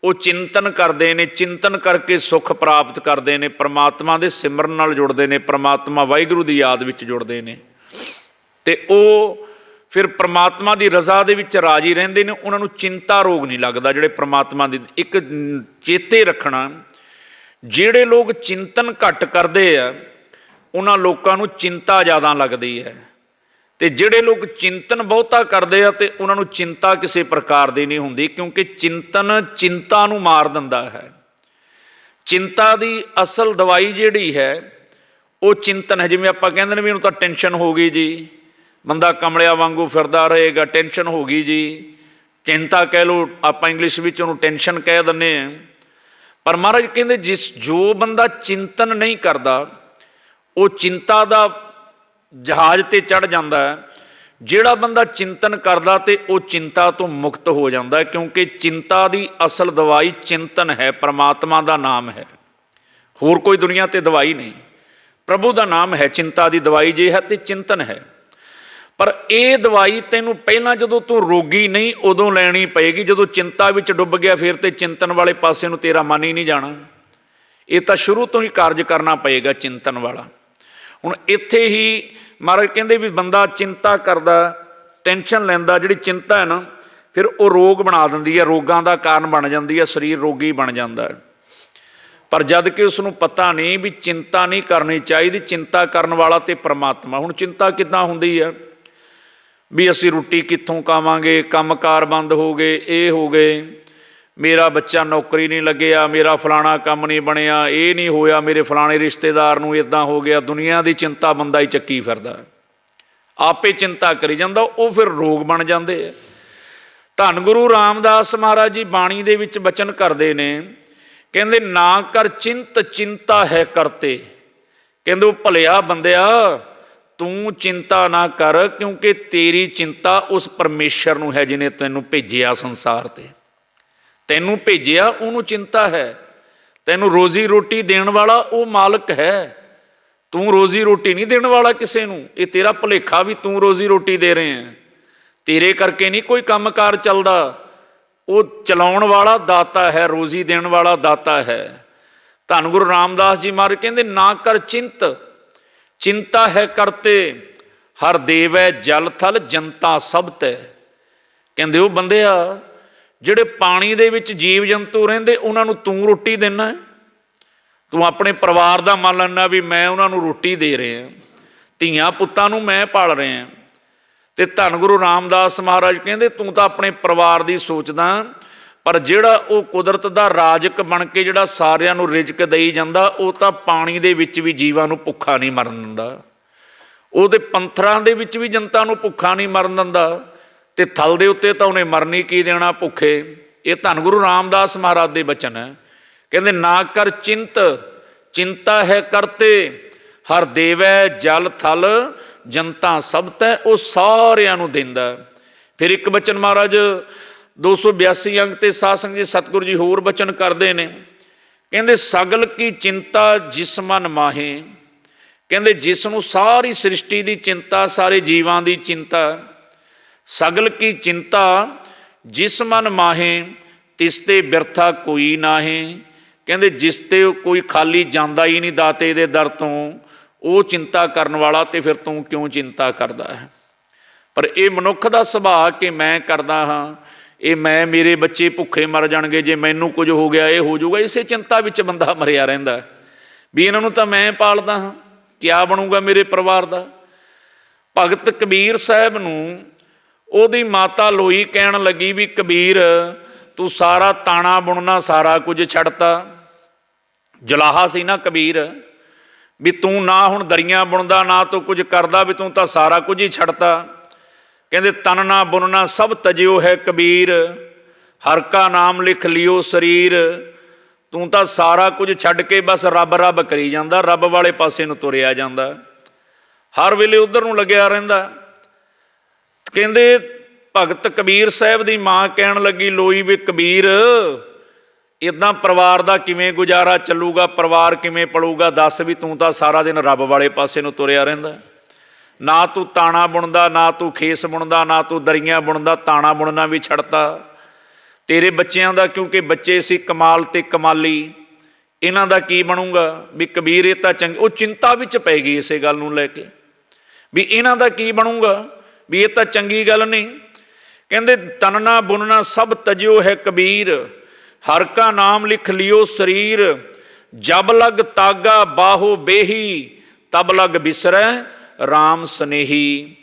ਉਹ ਚਿੰਤਨ ਕਰਦੇ ਨੇ, ਚਿੰਤਨ ਕਰਕੇ ਸੁੱਖ ਪ੍ਰਾਪਤ ਕਰਦੇ ਨੇ, ਪਰਮਾਤਮਾ ਦੇ ਸਿਮਰਨ ਨਾਲ ਜੁੜਦੇ ਨੇ, ਪਰਮਾਤਮਾ ਵਾਹਿਗੁਰੂ ਦੀ ਯਾਦ ਵਿੱਚ ਜੁੜਦੇ ਨੇ, ਤੇ ਉਹ ਫਿਰ ਪਰਮਾਤਮਾ ਦੀ ਰਜ਼ਾ ਦੇ ਵਿੱਚ ਰਾਜੀ ਰਹਿੰਦੇ ਨੇ। ਉਹਨਾਂ ਨੂੰ ਚਿੰਤਾ ਰੋਗ ਨਹੀਂ ਲੱਗਦਾ। ਜਿਹੜੇ ਪਰਮਾਤਮਾ ਦੀ, ਇੱਕ ਚੇਤੇ ਰੱਖਣਾ, ਜਿਹੜੇ ਲੋਕ ਚਿੰਤਨ ਘੱਟ ਕਰਦੇ ਆ ਉਹਨਾਂ ਲੋਕਾਂ ਨੂੰ ਚਿੰਤਾ ਜ਼ਿਆਦਾ ਲੱਗਦੀ ਹੈ, ਤੇ ਜਿਹੜੇ ਲੋਕ ਚਿੰਤਨ ਬਹੁਤਾ ਕਰਦੇ ਆ ਤੇ ਉਹਨਾਂ ਨੂੰ ਚਿੰਤਾ ਕਿਸੇ ਪ੍ਰਕਾਰ ਦੀ ਨਹੀਂ ਹੁੰਦੀ, ਕਿਉਂਕਿ ਚਿੰਤਨ ਚਿੰਤਾ ਨੂੰ ਮਾਰ ਦਿੰਦਾ ਹੈ। ਚਿੰਤਾ ਦੀ ਅਸਲ ਦਵਾਈ ਜਿਹੜੀ ਹੈ ਉਹ ਚਿੰਤਨ ਹੈ। ਜਿਵੇਂ ਆਪਾਂ ਕਹਿੰਦੇ ਨੇ ਵੀ ਇਹਨੂੰ ਤਾਂ ਟੈਨਸ਼ਨ ਹੋ ਗਈ ਜੀ, ਬੰਦਾ ਕਮਲਿਆਂ ਵਾਂਗੂ ਫਿਰਦਾ ਰਹੇਗਾ, ਟੈਨਸ਼ਨ ਹੋ ਗਈ ਜੀ, ਚਿੰਤਾ ਕਹਿ ਲਓ, ਆਪਾਂ ਇੰਗਲਿਸ਼ ਵਿੱਚ ਉਹਨੂੰ ਟੈਨਸ਼ਨ ਕਹਿ ਦਿੰਦੇ ਹਾਂ। ਪਰ ਮਹਾਰਾਜ ਕਹਿੰਦੇ ਜੋ ਬੰਦਾ ਚਿੰਤਨ ਨਹੀਂ ਕਰਦਾ ਉਹ ਚਿੰਤਾ ਦਾ ਜਹਾਜ਼ ਤੇ ਚੜ੍ਹ ਜਾਂਦਾ ਹੈ। ਜਿਹੜਾ ਬੰਦਾ ਚਿੰਤਨ ਕਰਦਾ ਤੇ ਉਹ ਚਿੰਤਾ ਤੋਂ ਮੁਕਤ ਹੋ ਜਾਂਦਾ ਹੈ, ਕਿਉਂਕਿ ਚਿੰਤਾ ਦੀ ਅਸਲ ਦਵਾਈ ਚਿੰਤਨ ਹੈ, ਪਰਮਾਤਮਾ ਦਾ ਨਾਮ ਹੈ। ਹੋਰ ਕੋਈ ਦੁਨੀਆ ਤੇ ਦਵਾਈ ਨਹੀਂ, ਪ੍ਰਭੂ ਦਾ ਨਾਮ ਹੈ। ਚਿੰਤਾ ਦੀ ਦਵਾਈ ਜੇ ਹੈ ਤੇ ਚਿੰਤਨ ਹੈ। ਪਰ ਇਹ ਦਵਾਈ ਤੈਨੂੰ ਪਹਿਲਾਂ ਜਦੋਂ ਤੂੰ ਰੋਗੀ ਨਹੀਂ ਉਦੋਂ ਲੈਣੀ ਪਏਗੀ। ਜਦੋਂ ਚਿੰਤਾ ਵਿੱਚ ਡੁੱਬ ਗਿਆ ਫਿਰ ਤੇ ਚਿੰਤਨ ਵਾਲੇ ਪਾਸੇ ਨੂੰ ਤੇਰਾ ਮਨ ਹੀ ਨਹੀਂ ਜਾਣਾ। ਇਹ ਤਾਂ ਸ਼ੁਰੂ ਤੋਂ ਹੀ ਕਾਰਜ ਕਰਨਾ ਪਏਗਾ ਚਿੰਤਨ ਵਾਲਾ। ਹੁਣ ਇੱਥੇ ਹੀ ਮਹਾਰਾਜ ਕਹਿੰਦੇ ਵੀ ਬੰਦਾ ਚਿੰਤਾ ਕਰਦਾ, ਟੈਨਸ਼ਨ ਲੈਂਦਾ, ਜਿਹੜੀ ਚਿੰਤਾ ਹੈ ਨਾ ਫਿਰ ਉਹ ਰੋਗ ਬਣਾ ਦਿੰਦੀ ਹੈ, ਰੋਗਾਂ ਦਾ ਕਾਰਨ ਬਣ ਜਾਂਦੀ ਹੈ, ਸਰੀਰ ਰੋਗੀ ਬਣ ਜਾਂਦਾ ਹੈ। ਪਰ ਜਦ ਕਿ ਉਸ ਨੂੰ ਪਤਾ ਨਹੀਂ ਵੀ ਚਿੰਤਾ ਨਹੀਂ ਕਰਨੀ ਚਾਹੀਦੀ, ਚਿੰਤਾ ਕਰਨ ਵਾਲਾ ਤੇ ਪਰਮਾਤਮਾ। ਹੁਣ ਚਿੰਤਾ ਕਿੱਦਾਂ ਹੁੰਦੀ ਹੈ ਵੀ ਅਸੀਂ ਰੋਟੀ ਕਿੱਥੋਂ ਖਾਵਾਂਗੇ, ਕੰਮਕਾਰ ਬੰਦ ਹੋ ਗਏ, ਇਹ ਹੋ ਗਏ, ਮੇਰਾ ਬੱਚਾ ਨੌਕਰੀ ਨਹੀਂ ਲੱਗਿਆ, ਮੇਰਾ ਫਲਾਣਾ ਕੰਮ ਨਹੀਂ ਬਣਿਆ, ਇਹ ਨਹੀਂ ਹੋਇਆ, ਮੇਰੇ ਫਲਾਣੇ ਰਿਸ਼ਤੇਦਾਰ ਨੂੰ ਇੱਦਾਂ ਹੋ ਗਿਆ। ਦੁਨੀਆ ਦੀ ਚਿੰਤਾ ਬੰਦਾ ਹੀ ਚੱਕੀ ਫਿਰਦਾ, ਆਪੇ ਚਿੰਤਾ ਕਰੀ ਜਾਂਦਾ, ਉਹ ਫਿਰ ਰੋਗ ਬਣ ਜਾਂਦੇ ਆ। ਧੰਨ ਗੁਰੂ ਰਾਮਦਾਸ ਮਹਾਰਾਜ ਜੀ ਬਾਣੀ ਦੇ ਵਿੱਚ ਬਚਨ ਕਰਦੇ ਨੇ, ਕਹਿੰਦੇ ਨਾ ਕਰ ਚਿੰਤ ਚਿੰਤਾ ਹੈ ਕਰਤੇ। ਕਹਿੰਦੇ ਉਹ ਭਲਿਆ ਬੰਦਿਆ ਤੂੰ ਚਿੰਤਾ ਨਾ ਕਰ, ਕਿਉਂਕਿ ਤੇਰੀ ਚਿੰਤਾ ਉਸ ਪਰਮੇਸ਼ਰ ਨੂੰ ਹੈ ਜਿਹਨੇ ਤੈਨੂੰ ਭੇਜਿਆ ਸੰਸਾਰ ਤੇ। ਤੈਨੂੰ ਭੇਜਿਆ ਉਹਨੂੰ ਚਿੰਤਾ ਹੈ। ਤੈਨੂੰ ਰੋਜ਼ੀ ਰੋਟੀ ਦੇਣ ਵਾਲਾ ਉਹ ਮਾਲਕ ਹੈ। ਤੂੰ ਰੋਜ਼ੀ ਰੋਟੀ ਨਹੀਂ ਦੇਣ ਵਾਲਾ ਕਿਸੇ ਨੂੰ। ਇਹ ਤੇਰਾ ਭੁਲੇਖਾ ਵੀ ਤੂੰ ਰੋਜ਼ੀ ਰੋਟੀ ਦੇ ਰਹੇ ਹੈ। ਤੇਰੇ ਕਰਕੇ ਨਹੀਂ ਕੋਈ ਕੰਮਕਾਰ ਚੱਲਦਾ। ਉਹ ਚਲਾਉਣ ਵਾਲਾ ਦਾਤਾ ਹੈ, ਰੋਜ਼ੀ ਦੇਣ ਵਾਲਾ ਦਾਤਾ ਹੈ। ਧੰਨ ਗੁਰੂ ਰਾਮਦਾਸ ਜੀ ਮਹਾਰਾਜ ਕਹਿੰਦੇ ਨਾ ਕਰ ਚਿੰਤ ਚਿੰਤਾ ਹੈ ਕਰਤੇ, ਹਰ ਦੇਵੈ ਜਲ ਥਲ ਜਨਤਾ ਸਭ ਤੈ। ਕਹਿੰਦੇ ਉਹ ਬੰਦਿਆ ਜਿਹੜੇ ਪਾਣੀ ਦੇ ਵਿੱਚ ਜੀਵ ਜੰਤੂ ਰਹਿੰਦੇ ਉਹਨਾਂ ਨੂੰ ਤੂੰ ਰੋਟੀ ਦੇਣਾ ਹੈ। ਤੂੰ ਆਪਣੇ ਪਰਿਵਾਰ ਦਾ ਮੰਨ ਲੈਣਾ ਵੀ ਮੈਂ ਉਹਨਾਂ ਨੂੰ ਰੋਟੀ ਦੇ ਰਿਹਾ, ਧੀਆਂ ਪੁੱਤਾਂ ਨੂੰ ਮੈਂ ਪਾਲ ਰਿਹਾ। ਤੇ ਧੰਨ ਗੁਰੂ ਰਾਮਦਾਸ ਮਹਾਰਾਜ ਕਹਿੰਦੇ ਤੂੰ ਤਾਂ ਆਪਣੇ ਪਰਿਵਾਰ ਦੀ ਸੋਚਦਾ, ਪਰ ਜਿਹੜਾ ਉਹ ਕੁਦਰਤ ਦਾ ਰਾਜਕ ਬਣ ਕੇ ਜਿਹੜਾ ਸਾਰਿਆਂ ਨੂੰ ਰਿਜ਼ਕ ਦੇਈ ਜਾਂਦਾ, ਉਹ ਤਾਂ ਪਾਣੀ ਦੇ ਵਿੱਚ ਵੀ ਜੀਵਾਂ ਨੂੰ ਭੁੱਖਾ ਨਹੀਂ ਮਰਨ ਦਿੰਦਾ। ਉਹਦੇ ਪੰਥਰਾਂ ਦੇ ਵਿੱਚ ਵੀ ਜਨਤਾ ਨੂੰ ਭੁੱਖਾ ਨਹੀਂ ਮਰਨ ਦਿੰਦਾ, ਤੇ ਥਲ ਦੇ ਉੱਤੇ ਤਾਂ ਉਹਨੇ ਮਰਨੀ ਕੀ ਦੇਣਾ ਭੁੱਖੇ। ਇਹ ਧੰਨ ਗੁਰੂ ਰਾਮਦਾਸ ਮਹਾਰਾਜ ਦੇ ਬਚਨ ਹੈ। ਕਹਿੰਦੇ ਨਾ ਕਰ ਚਿੰਤ ਚਿੰਤਾ ਹੈ ਕਰਤੇ, ਹਰ ਦੇਵੈ ਜਲ ਥਲ ਜਨਤਾ ਸਭ ਤੈ। ਉਹ ਸਾਰਿਆਂ ਨੂੰ ਦਿੰਦਾ। ਫਿਰ ਇੱਕ ਬਚਨ ਮਹਾਰਾਜ 282 ਅੰਕ ਤੇ ਸਾਧ ਸੰਗਤ ਜੀ ਸਤਿਗੁਰੂ ਜੀ ਹੋਰ ਬਚਨ ਕਰਦੇ ਨੇ। ਕਹਿੰਦੇ ਸਗਲ ਕੀ ਚਿੰਤਾ ਜਿਸ ਮਨ ਮਾਹੇ। ਕਹਿੰਦੇ ਜਿਸ ਨੂੰ ਸਾਰੀ ਸ੍ਰਿਸ਼ਟੀ ਦੀ ਚਿੰਤਾ, ਸਾਰੇ ਜੀਵਾਂ ਦੀ ਚਿੰਤਾ, ਸਗਲ ਕੀ ਚਿੰਤਾ ਜਿਸ ਮਨ ਮਾਹੇ, ਤਿਸ ਤੇ ਬਿਰਥਾ ਕੋਈ ਨਾਹੇ। ਕਹਿੰਦੇ ਜਿਸ ਤੇ ਕੋਈ ਖਾਲੀ ਜਾਂਦਾ ਹੀ ਨਹੀਂ ਦਾਤੇ ਦੇ ਦਰ ਤੋਂ, ਉਹ ਚਿੰਤਾ ਕਰਨ ਵਾਲਾ, ਤੇ ਫਿਰ ਤੂੰ ਕਿਉਂ ਚਿੰਤਾ ਕਰਦਾ ਹੈ। ਪਰ ਇਹ ਮਨੁੱਖ ਦਾ ਸੁਭਾਅ ਕਿ ਮੈਂ ਕਰਦਾ ਹਾਂ, ਇਹ ਮੈਂ, ਮੇਰੇ ਬੱਚੇ ਭੁੱਖੇ ਮਰ ਜਾਣਗੇ, ਜੇ ਮੈਨੂੰ ਕੁਝ ਹੋ ਗਿਆ ਇਹ ਹੋ ਜਾਊਗਾ। ਇਸੇ ਚਿੰਤਾ ਵਿੱਚ ਬੰਦਾ ਮਰਿਆ ਰਹਿੰਦਾ ਵੀ ਇਹਨਾਂ ਨੂੰ ਤਾਂ ਮੈਂ ਪਾਲਦਾ ਹਾਂ, ਕਿਆ ਬਣੂਗਾ ਮੇਰੇ ਪਰਿਵਾਰ ਦਾ। ਭਗਤ ਕਬੀਰ ਸਾਹਿਬ ਨੂੰ ਉਹਦੀ ਮਾਤਾ ਲੋਈ ਕਹਿਣ ਲੱਗੀ ਵੀ ਕਬੀਰ ਤੂੰ ਸਾਰਾ ਤਾਣਾ ਬੁਣਨਾ ਸਾਰਾ ਕੁਝ ਛੱਡਤਾ। ਜੁਲਾਹਾ ਸੀ ਨਾ ਕਬੀਰ, ਵੀ ਤੂੰ ਨਾ ਹੁਣ ਦਰੀਆਂ ਬੁਣਦਾ, ਨਾ ਤੂੰ ਕੁਝ ਕਰਦਾ, ਵੀ ਤੂੰ ਤਾਂ ਸਾਰਾ ਕੁਝ ਹੀ ਛੱਡਤਾ। ਕਹਿੰਦੇ ਤਨ ਨਾ ਬੁਣਨਾ ਸਭ ਤਜਿਓ ਹੈ ਕਬੀਰ, ਹਰ ਕਾ ਨਾਮ ਲਿਖ ਲਿਓ ਸਰੀਰ। ਤੂੰ ਤਾਂ ਸਾਰਾ ਕੁਝ ਛੱਡ ਕੇ ਬਸ ਰੱਬ ਰੱਬ ਕਰੀ ਜਾਂਦਾ, ਰੱਬ ਵਾਲੇ ਪਾਸੇ ਨੂੰ ਤੁਰਿਆ ਜਾਂਦਾ, ਹਰ ਵੇਲੇ ਉਧਰ ਨੂੰ ਲੱਗਿਆ ਰਹਿੰਦਾ। ਕਹਿੰਦੇ ਭਗਤ ਕਬੀਰ ਸਾਹਿਬ ਦੀ ਮਾਂ ਕਹਿਣ ਲੱਗੀ, ਲੋਈ ਵੇ ਕਬੀਰ, ਇੱਦਾਂ ਪਰਿਵਾਰ ਦਾ ਕਿਵੇਂ ਗੁਜ਼ਾਰਾ ਚੱਲੂਗਾ, ਪਰਿਵਾਰ ਕਿਵੇਂ ਪਲੂਗਾ, ਦੱਸ ਵੀ ਤੂੰ ਤਾਂ ਸਾਰਾ ਦਿਨ ਰੱਬ ਵਾਲੇ ਪਾਸੇ ਨੂੰ ਤੁਰਿਆ ਰਹਿੰਦਾ, ਨਾ ਤੂੰ ਤਾਣਾ ਬੁਣਦਾ, ਨਾ ਤੂੰ ਖੇਸ ਬੁਣਦਾ, ਨਾ ਤੂੰ ਦਰੀਆਂ ਬੁਣਦਾ, ਤਾਣਾ ਬੁਣਨਾ ਵੀ ਛੱਡਤਾ। ਤੇਰੇ ਬੱਚਿਆਂ ਦਾ, ਕਿਉਂਕਿ ਬੱਚੇ ਸੀ ਕਮਾਲ ਤੇ ਕਮਾਲੀ, ਇਹਨਾਂ ਦਾ ਕੀ ਬਣੂਗਾ? ਵੀ ਕਬੀਰ ਇਹ ਤਾਂ ਚੰਗੀ, ਉਹ ਚਿੰਤਾ ਵਿੱਚ ਪੈ ਗਈ ਇਸੇ ਗੱਲ ਨੂੰ ਲੈ ਕੇ ਵੀ ਇਹਨਾਂ ਦਾ ਕੀ ਬਣੂਗਾ, ਵੀ ਇਹ ਤਾਂ ਚੰਗੀ ਗੱਲ ਨਹੀਂ। ਕਹਿੰਦੇ ਤਨਨਾ ਬੁਣਨਾ ਸਭ ਤਜਿਓ ਹੈ ਕਬੀਰ, ਹਰ ਕਾ ਨਾਮ ਲਿਖ ਲਿਓ ਸਰੀਰ। ਜਬ ਲਗ ਤਾਗਾ ਬਾਹੋ ਬੇਹੀ, ਤਬ ਲਗ ਬਿਸਰੈ ਰਾਮ ਸਨੇਹੀ।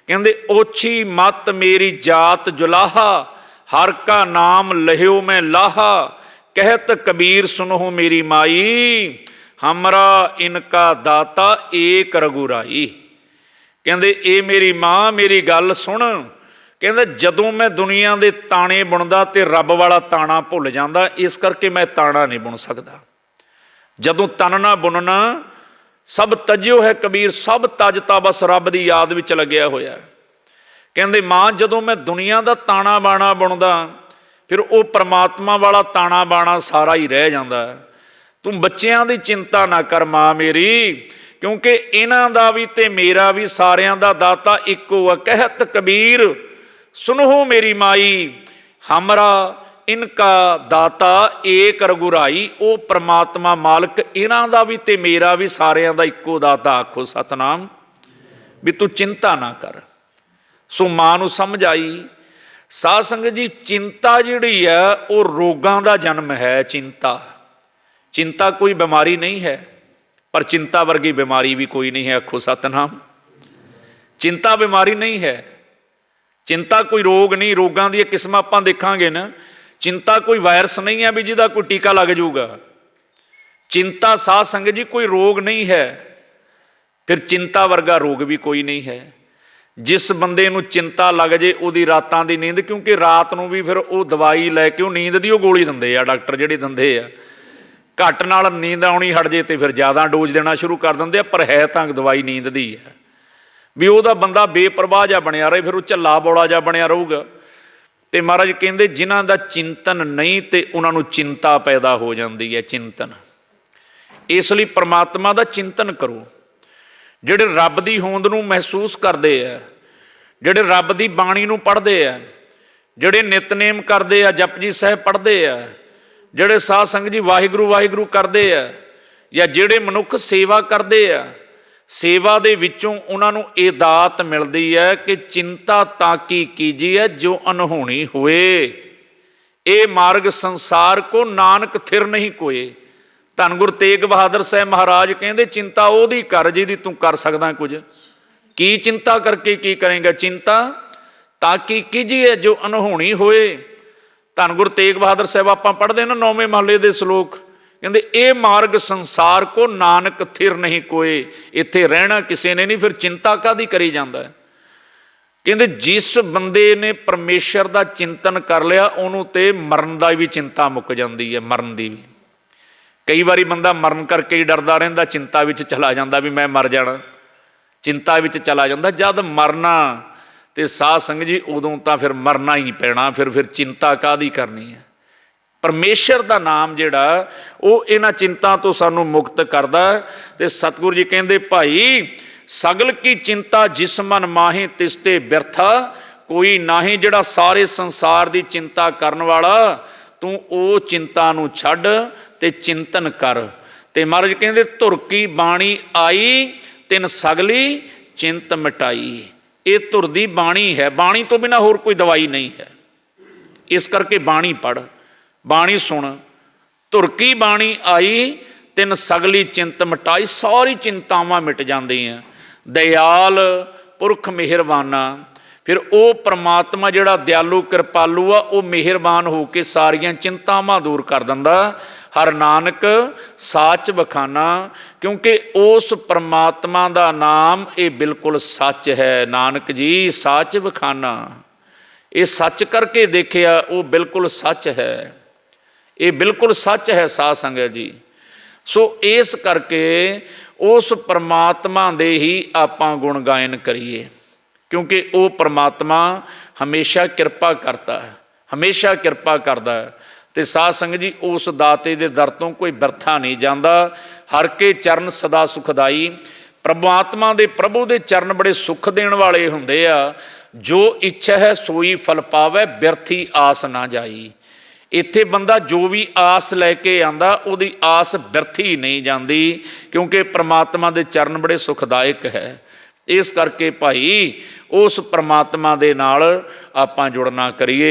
ਕਹਿੰਦੇ ਓਛੀ ਮਤ ਮੇਰੀ ਜਾਤ ਜੁਲਾਹਾ, ਹਰ ਕਾ ਨਾਮ ਲਹਿਓ ਮੈਂ ਲਾਹਾ। ਕਹਿਤ ਕਬੀਰ ਸੁਨੋ ਮੇਰੀ ਮਾਈ, ਹਮਰਾ ਇਨਕਾ ਦਾਤਾ ਏਕ ਰਘੁਰਾਈ। ਕਹਿੰਦੇ ਇਹ ਮੇਰੀ ਮਾਂ, ਮੇਰੀ ਗੱਲ ਸੁਣ। ਕਹਿੰਦੇ ਜਦੋਂ ਮੈਂ ਦੁਨੀਆ ਦੇ ਤਾਣੇ ਬੁਣਦਾ ਤੇ ਰੱਬ ਵਾਲਾ ਤਾਣਾ ਭੁੱਲ ਜਾਂਦਾ, ਇਸ ਕਰਕੇ ਮੈਂ ਤਾਣਾ ਨਹੀਂ ਬੁਣ ਸਕਦਾ। ਜਦੋਂ ਤਨ ਨਾ ਬੁਣਨਾ ਸਭ ਤਜਿਓ ਹੈ ਕਬੀਰ, ਸਭ ਤਜ ਤਾਂ ਬਸ ਰੱਬ ਦੀ ਯਾਦ ਵਿੱਚ ਲੱਗਿਆ ਹੋਇਆ। ਕਹਿੰਦੇ ਮਾਂ ਜਦੋਂ ਮੈਂ ਦੁਨੀਆ ਦਾ ਤਾਣਾ ਬਾਣਾ ਬੁਣਦਾ, ਫਿਰ ਉਹ ਪ੍ਰਮਾਤਮਾ ਵਾਲਾ ਤਾਣਾ ਬਾਣਾ ਸਾਰਾ ਹੀ ਰਹਿ ਜਾਂਦਾ। ਤੂੰ ਬੱਚਿਆਂ ਦੀ ਚਿੰਤਾ ਨਾ ਕਰ ਮਾਂ ਮੇਰੀ, ਕਿਉਂਕਿ ਇਹਨਾਂ ਦਾ ਵੀ ਤੇ ਮੇਰਾ ਵੀ ਸਾਰਿਆਂ ਦਾ ਦਾਤਾ ਇੱਕੋ ਆ। ਕਹਿਤ ਕਬੀਰ ਸੁਨੋ ਮੇਰੀ ਮਾਈ, ਹਮਰਾ ਇਨਕਾ ਦਾਤਾ ਏਕ ਰਘੁਰਾਈ। ਉਹ ਪ੍ਰਮਾਤਮਾ ਮਾਲਕ ਇਹਨਾਂ ਦਾ ਵੀ ਤੇ ਮੇਰਾ ਵੀ ਸਾਰਿਆਂ ਦਾ ਇੱਕੋ ਦਾਤਾ। ਆਖੋ ਸਤਨਾਮ, ਵੀ ਤੂੰ ਚਿੰਤਾ ਨਾ ਕਰ। ਸੋ ਮਾਂ ਨੂੰ ਸਮਝ ਆਈ। ਸਾਧ ਸੰਗਤ ਜੀ, ਚਿੰਤਾ ਜਿਹੜੀ ਆ ਉਹ ਰੋਗਾਂ ਦਾ ਜਨਮ ਹੈ। ਚਿੰਤਾ ਕੋਈ ਬਿਮਾਰੀ ਨਹੀਂ ਹੈ, ਪਰ ਚਿੰਤਾ ਵਰਗੀ ਬਿਮਾਰੀ ਵੀ ਕੋਈ ਨਹੀਂ ਹੈ। ਆਖੋ ਸਤਨਾਮ, ਚਿੰਤਾ ਬਿਮਾਰੀ ਨਹੀਂ ਹੈ, ਚਿੰਤਾ ਕੋਈ ਰੋਗ ਨਹੀਂ। ਰੋਗਾਂ ਦੀਆਂ ਕਿਸਮਾਂ ਆਪਾਂ ਦੇਖਾਂਗੇ ਨਾ। ਚਿੰਤਾ ਕੋਈ ਵਾਇਰਸ ਨਹੀਂ ਹੈ ਵੀ ਜਿਹਦਾ ਕੋਈ ਟੀਕਾ ਲੱਗ ਜਾਊਗਾ। ਚਿੰਤਾ ਸਾਧ ਸੰਗਤ ਜੀ ਕੋਈ ਰੋਗ ਨਹੀਂ ਹੈ, ਫਿਰ ਚਿੰਤਾ ਵਰਗਾ ਰੋਗ ਵੀ ਕੋਈ ਨਹੀਂ ਹੈ। ਜਿਸ ਬੰਦੇ ਨੂੰ ਚਿੰਤਾ ਲੱਗ ਜੇ ਉਹਦੀ ਰਾਤਾਂ ਦੀ ਨੀਂਦ, ਕਿਉਂਕਿ ਰਾਤ ਨੂੰ ਵੀ ਫਿਰ ਉਹ ਦਵਾਈ ਲੈ ਕੇ ਉਹ ਨੀਂਦ ਦੀ ਉਹ ਗੋਲੀ ਦਿੰਦੇ ਆ ਡਾਕਟਰ, ਜਿਹੜੇ ਦਿੰਦੇ ਆ। ਘੱਟ ਨਾਲ ਨੀਂਦ ਆਉਣੀ ਹਟ ਜੇ ਤੇ ਫਿਰ ਜ਼ਿਆਦਾ ਡੋਜ਼ ਦੇਣਾ ਸ਼ੁਰੂ ਕਰ ਦਿੰਦੇ ਆ, ਪਰ ਹੈ ਤਾਂ ਦਵਾਈ ਨੀਂਦ ਦੀ ਹੈ। ਵੀ ਉਹਦਾ ਬੰਦਾ ਬੇਪਰਵਾਹ ਜਿਹਾ ਬਣਿਆ ਰਹੇ, ਫਿਰ ਉਹ ਝੱਲਾ ਬੌਲਾ ਜਿਹਾ ਬਣਿਆ ਰਹੂਗਾ। ਤੇ ਮਹਾਰਾਜ ਕਹਿੰਦੇ ਜਿਨ੍ਹਾਂ ਦਾ ਚਿੰਤਨ ਨਹੀਂ ਤੇ ਉਹਨਾਂ ਨੂੰ ਚਿੰਤਾ ਪੈਦਾ ਹੋ ਜਾਂਦੀ ਹੈ। ਚਿੰਤਨ, ਇਸ ਲਈ ਪ੍ਰਮਾਤਮਾ ਦਾ ਚਿੰਤਨ ਕਰੋ। ਜਿਹੜੇ ਰੱਬ ਦੀ ਹੋਂਦ ਨੂੰ ਮਹਿਸੂਸ ਕਰਦੇ ਆ, ਜਿਹੜੇ ਰੱਬ ਦੀ ਬਾਣੀ ਨੂੰ ਪੜ੍ਹਦੇ ਆ, ਜਿਹੜੇ ਨਿਤਨੇਮ ਕਰਦੇ ਆ, ਜਪਜੀ ਸਾਹਿਬ ਪੜ੍ਹਦੇ ਆ, ਜਿਹੜੇ ਸਾਧ ਸੰਗਤ ਜੀ ਵਾਹਿਗੁਰੂ ਵਾਹਿਗੁਰੂ ਕਰਦੇ ਆ, ਜਾਂ ਜਿਹੜੇ ਮਨੁੱਖ ਸੇਵਾ ਕਰਦੇ ਆ, ਸੇਵਾ ਦੇ ਵਿੱਚੋਂ ਉਹਨਾਂ ਨੂੰ ਇਹ ਦਾਤ ਮਿਲਦੀ ਹੈ ਕਿ ਚਿੰਤਾ ਤਾਂ ਕੀ ਕੀਜੀਏ ਜੋ ਅਨਹੋਣੀ ਹੋਏ। ਇਹ ਮਾਰਗ ਸੰਸਾਰ ਕੋ ਨਾਨਕ ਥਿਰ ਨਹੀਂ ਕੋਏ। ਧੰਨ ਗੁਰੂ ਤੇਗ ਬਹਾਦਰ ਸਾਹਿਬ ਮਹਾਰਾਜ ਕਹਿੰਦੇ ਚਿੰਤਾ ਉਹਦੀ ਕਰ ਜਿਹਦੀ ਤੂੰ ਕਰ ਸਕਦਾ ਕੁਝ। ਕੀ ਚਿੰਤਾ ਕਰਕੇ ਕੀ ਕਰੇਗਾ? ਚਿੰਤਾ ਤਾਂ ਕੀ ਕੀਜੀਏ ਜੋ ਅਨਹੋਣੀ ਹੋਏ। ਧੰਨ ਗੁਰੂ ਤੇਗ ਬਹਾਦਰ ਸਾਹਿਬ ਆਪਾਂ ਪੜ੍ਹਦੇ ਨਾ 9ਵੇਂ ਮਹੱਲੇ ਦੇ ਸ਼ਲੋਕ, ਕਹਿੰਦੇ ਇਹ ਮਾਰਗ ਸੰਸਾਰ ਕੋ ਨਾਨਕ ਥਿਰ ਨਹੀਂ ਕੋਏ। ਇੱਥੇ ਰਹਿਣਾ ਕਿਸੇ ਨੇ ਨਹੀਂ, ਫਿਰ ਚਿੰਤਾ ਕਾਹਦੀ ਕਰੀ ਜਾਂਦਾ ਹੈ? ਕਹਿੰਦੇ ਜਿਸ ਬੰਦੇ ਨੇ ਪਰਮੇਸ਼ਰ ਦਾ ਚਿੰਤਨ ਕਰ ਲਿਆ, ਉਹਨੂੰ ਤੇ ਮਰਨ ਦਾ ਵੀ ਚਿੰਤਾ ਮੁੱਕ ਜਾਂਦੀ ਹੈ। ਮਰਨ ਦੀ ਵੀ ਕਈ ਵਾਰੀ ਬੰਦਾ ਮਰਨ ਕਰਕੇ ਹੀ ਡਰਦਾ ਰਹਿੰਦਾ, ਚਿੰਤਾ ਵਿੱਚ ਚਲਾ ਜਾਂਦਾ ਵੀ ਮੈਂ ਮਰ ਜਾਣਾ, ਚਿੰਤਾ ਵਿੱਚ ਚਲਾ ਜਾਂਦਾ। ਜਦ ਮਰਨਾ ਤੇ ਸਾਧ ਸੰਗਤ ਜੀ ਉਦੋਂ ਤਾਂ ਫਿਰ ਮਰਨਾ ਹੀ ਪੈਣਾ, ਫਿਰ ਚਿੰਤਾ ਕਾਹਦੀ ਕਰਨੀ ਹੈ? ਪਰਮੇਸ਼ਰ ਦਾ ਨਾਮ ਜਿਹੜਾ ਉਹ ਇਹਨਾਂ ਚਿੰਤਾ ਤੋਂ ਸਾਨੂੰ ਮੁਕਤ ਕਰਦਾ। ਤੇ ਸਤਿਗੁਰੂ ਜੀ ਕਹਿੰਦੇ ਭਾਈ ਸਗਲ ਕੀ ਚਿੰਤਾ ਜਿਸ ਮਨ ਮਾਹੇ ਤਿਸ ਤੇ ਬਿਰਥਾ ਕੋਈ ਨਾਹੀਂ। ਜਿਹੜਾ ਸਾਰੇ ਸੰਸਾਰ ਦੀ ਚਿੰਤਾ ਕਰਨ ਵਾਲਾ, ਤੂੰ ਉਹ ਚਿੰਤਾ ਨੂੰ ਛੱਡ ਤੇ ਚਿੰਤਨ ਕਰ। ਤੇ ਮਹਾਰਾਜ ਕਹਿੰਦੇ ਧੁਰ ਕੀ ਬਾਣੀ ਆਈ ਤਿਨ ਸਗਲੀ ਚਿੰਤ ਮਿਟਾਈ। ਇਹ ਧੁਰ ਦੀ ਬਾਣੀ ਹੈ, ਬਾਣੀ ਤੋਂ ਬਿਨਾਂ ਹੋਰ ਕੋਈ ਦਵਾਈ ਨਹੀਂ ਹੈ। ਇਸ ਕਰਕੇ ਬਾਣੀ ਪੜ੍ਹ, ਬਾਣੀ ਸੁਣ। ਧੁਰ ਕੀ ਬਾਣੀ ਆਈ ਤਿਨ ਸਗਲੀ ਚਿੰਤ ਮਿਟਾਈ। ਸਾਰੀ ਚਿੰਤਾਵਾਂ ਮਿਟ ਜਾਂਦੀਆਂ। ਦਇਆਲ ਪੁਰਖ ਮਿਹਰਬਾਨਾ, ਫਿਰ ਉਹ ਪ੍ਰਮਾਤਮਾ ਜਿਹੜਾ ਦਿਆਲੂ ਕਿਰਪਾਲੂ ਆ, ਉਹ ਮਿਹਰਬਾਨ ਹੋ ਕੇ ਸਾਰੀਆਂ ਚਿੰਤਾਵਾਂ ਦੂਰ ਕਰ ਦਿੰਦਾ। हर नानक साच बखाना, क्योंकि उस परमात्मा का नाम ये बिल्कुल सच है। नानक जी साच बखाना, ये सच करके देखिया वो बिल्कुल सच है, ये बिल्कुल सच है साध संगत जी। सो इस करके उस परमात्मा दे ही आपां गुण गायन करिए, क्योंकि वो परमात्मा हमेशा किरपा करता है, हमेशा किरपा करता है। तो साध संगत जी उस दाते दे दर तो कोई बिरथा नहीं जाता। हर के चरण सदा सुखदाई, परमात्मा दे प्रभु दे चरण बड़े सुख देण वाले हुंदे आ। जो इच्छा है सोई फल पावै, बिरथी आस ना जाई। इत्थे बंदा जो भी आस लैके आंदा उहदी आस बिरथी नहीं जाती, क्योंकि परमात्मा दे चरण बड़े सुखदायक है। इस करके भाई उस परमात्मा दे नाल आपां जुड़ना करिए,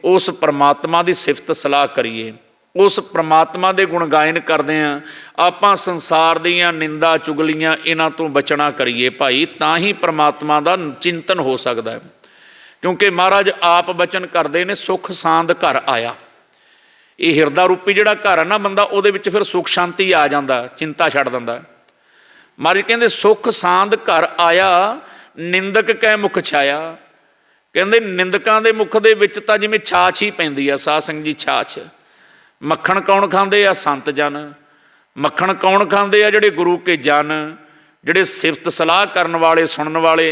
उस परमात्मा की सिफत सलाह करिए, उस परमात्मा के गुण गायन करदे आ आपां संसार दीयां निंदा चुगलियां इन्हां तो बचना करिए भाई, तां ही परमात्मा का चिंतन हो सकता है। क्योंकि महाराज आप बचन करते ने सुख सांद घर आया, ये हिरदा रूपी जिहड़ा घर है ना बंदा उहदे विच फिर सुख शांति आ जाता, चिंता छड्ड दिंदा। महाराज कहंदे सुख सांद घर आया, निंदक कै मुख छाया। कहंदे निंदकां दे मुख दे विच तां जिवें छाछ ही पैंदी आ साध संगत जी, छाछ। मक्खण कौन खांदे आ? संत जन। मक्खण कौन खांदे आ? जिहड़े गुरु के जन, जिहड़े सिफत सलाह करन वाले सुनन वाले।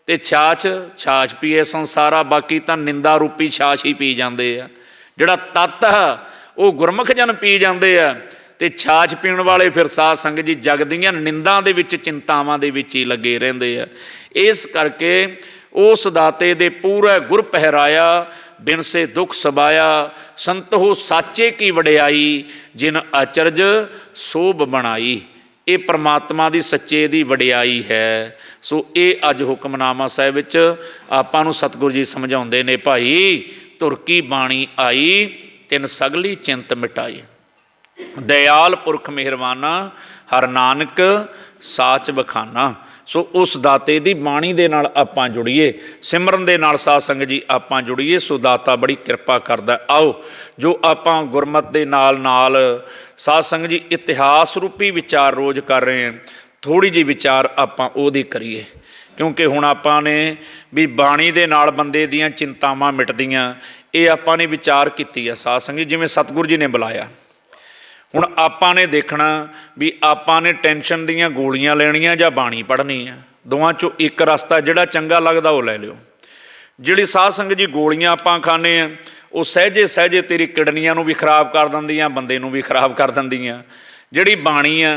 ते छाछ, छाछ पीए संसारा, बाकी तां निंदा रूपी छाछ ही पी जांदे आ। जिहड़ा तत्त है वो गुरमुख जन पी जांदे आ, ते छाछ पीण वाले फिर साध संगत जी जग दीयां निंदा दे विच चिंतावां दे विच ही लगे रहिंदे आ। इस करके उस दाते दे पूरा गुर पहराया, बिन से दुख सबाया, संत हो साचे की वडियाई, जिन अचरज सोभ बनाई। ये परमात्मा की सच्चे की वडियाई है। सो ये अज हुक्मनामा साहिब विच आपां नूं सतगुरु जी समझाउंदे ने, भाई धुर की बाणी आई, तिन सगली चिंत मिटाई। दयाल पुरख मेहरबाना, हर नानक साच बखाना। सो उस दाते की बाणी दे नाल आपां जुड़िए, सिमरन दे नाल साध संगत जी आपां जुड़िए। सो दाता बड़ी किरपा करदा। आओ जो आपां गुरमत दे नाल नाल साध संगत जी इतिहास रूपी विचार रोज़ कर रहे हैं, थोड़ी जी विचार आपां ओहदी करिए। क्योंकि हुण आपां ने भी बाणी दे नाल बंदे दीयां चिंतावां मिटदियां, ये आपां ने विचार कीती है साध संगत जी, जिवें सतगुरु जी ने बुलाया। हुण आपां ने देखना भी आपां ने टेंशन दीयां गोलियां लैणियां जां बाणी पढ़नी है। दोवां चों एक रस्ता जिहड़ा चंगा लगदा वो लै लिओ। जिहड़ी साध संगत जी गोलियां आपां खाने आ वो सहजे सहजे तेरी किडनियां नूं भी खराब कर दिंदियां, बंदे नूं भी खराब कर दिंदियां। जिहड़ी बाणी आ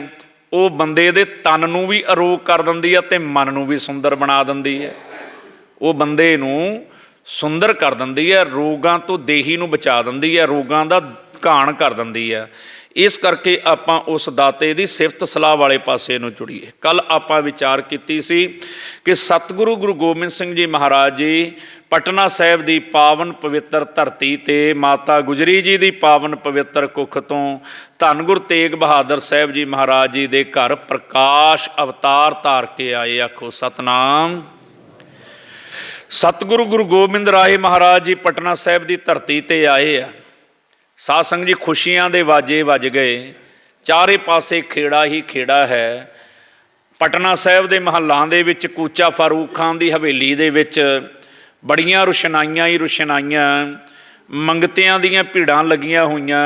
वो बंदे दे तन नूं भी अरोग कर दिंदी है ते मन नूं भी सुंदर बना दिंदी है। वो बंदे नूं सुंदर कर दिंदी है, रोगां तो देही नूं बचा दिंदी है, रोगां दा घाण कर दिंदी है। इस करके आपां उस दाते की सिफत सलाह वाले पासे नूं जुड़ीए। कल आपां विचार कीती सी कि सतगुरु गुरु गोबिंद सिंह जी महाराज जी पटना साहिब की पावन पवित्र धरती ते माता गुजरी जी की पावन पवित्र कुख तो धन गुरु तेग बहादुर साहिब जी महाराज जी के घर प्रकाश अवतार धार के आए। आखो सतनाम। सतगुरु गुरु गोबिंद राय महाराज जी पटना साहिब की धरती ते आए आ। साध संगत जी खुशियां दे वाजे वज गए, चारे पासे खेड़ा ही खेड़ा है। पटना साहिब के महलों दे विच कूचा फारूक खान की हवेली दे विच बड़ियां रुशनाइयां ही रुशनाइयां, मंगतियां दीयां भीड़ां लगियां होईयां।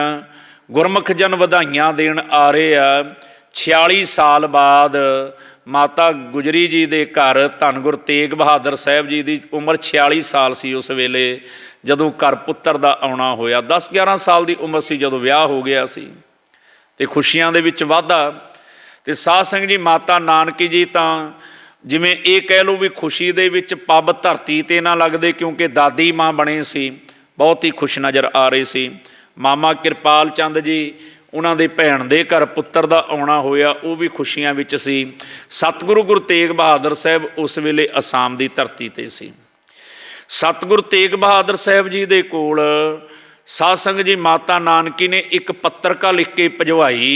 गुरमुख जन वधाइयां देण आ रहे आ। 46 साल बाद माता गुजरी जी के घर धन गुरु तेग बहादुर साहिब जी की उम्र 46 साल सी उस वेले जदों घर पुत्र का आउणा होया। 10-11 साल की उम्र सी जदों विआह हो गया सी ते खुशियां दे विच वाधा। ते साध संगत जी माता नानकी जी तां जिवें ये कह लो भी खुशी दे विच पब धरती ते ना लगदे, क्योंकि दादी माँ बने सी, बहुत ही खुश नज़र आ रहे सी। मामा किरपाल चंद जी उन्हां दे भैण दे घर पुत्र का आउणा होया, वो भी खुशियां विच सी। सतगुरु गुरु तेग बहादुर साहिब उस वेले आसाम की धरती ते सी। सतगुरु तेग बहादुर साहिब जी दे कोल साध संगत जी माता नानकी ने एक पत्रिका लिख के भिजवाई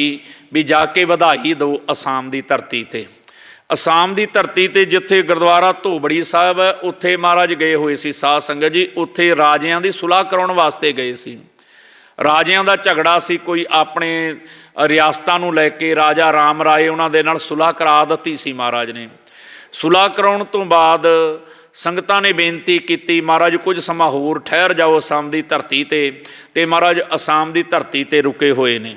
भी जाके वधाई दो आसाम की धरती ते। आसाम की धरती ते जिथे गुरुद्वारा धोबड़ी साहब है उत्थे महाराज गए हुए सी साध संगत जी, उत्थे राजियां की सुलह कराउण वास्ते गए सी। ਰਾਜਿਆਂ ਦਾ ਝਗੜਾ ਸੀ ਕੋਈ ਆਪਣੇ ਰਿਆਸਤਾਂ ਨੂੰ ਲੈ ਕੇ। ਰਾਜਾ ਰਾਮ ਰਾਏ ਉਹਨਾਂ ਦੇ ਨਾਲ ਸੁਲ੍ਹਾ ਕਰਾ ਦਿੱਤੀ ਸੀ ਮਹਾਰਾਜ ਨੇ। ਸੁਲ੍ਹਾ ਕਰਾਉਣ ਤੋਂ ਬਾਅਦ ਸੰਗਤਾਂ ਨੇ ਬੇਨਤੀ ਕੀਤੀ, ਮਹਾਰਾਜ ਕੁਝ ਸਮਾਂ ਹੋਰ ਠਹਿਰ ਜਾਓ ਅਸਾਮ ਦੀ ਧਰਤੀ ਤੇ ਮਹਾਰਾਜ ਅਸਾਮ ਦੀ ਧਰਤੀ 'ਤੇ ਰੁਕੇ ਹੋਏ ਨੇ।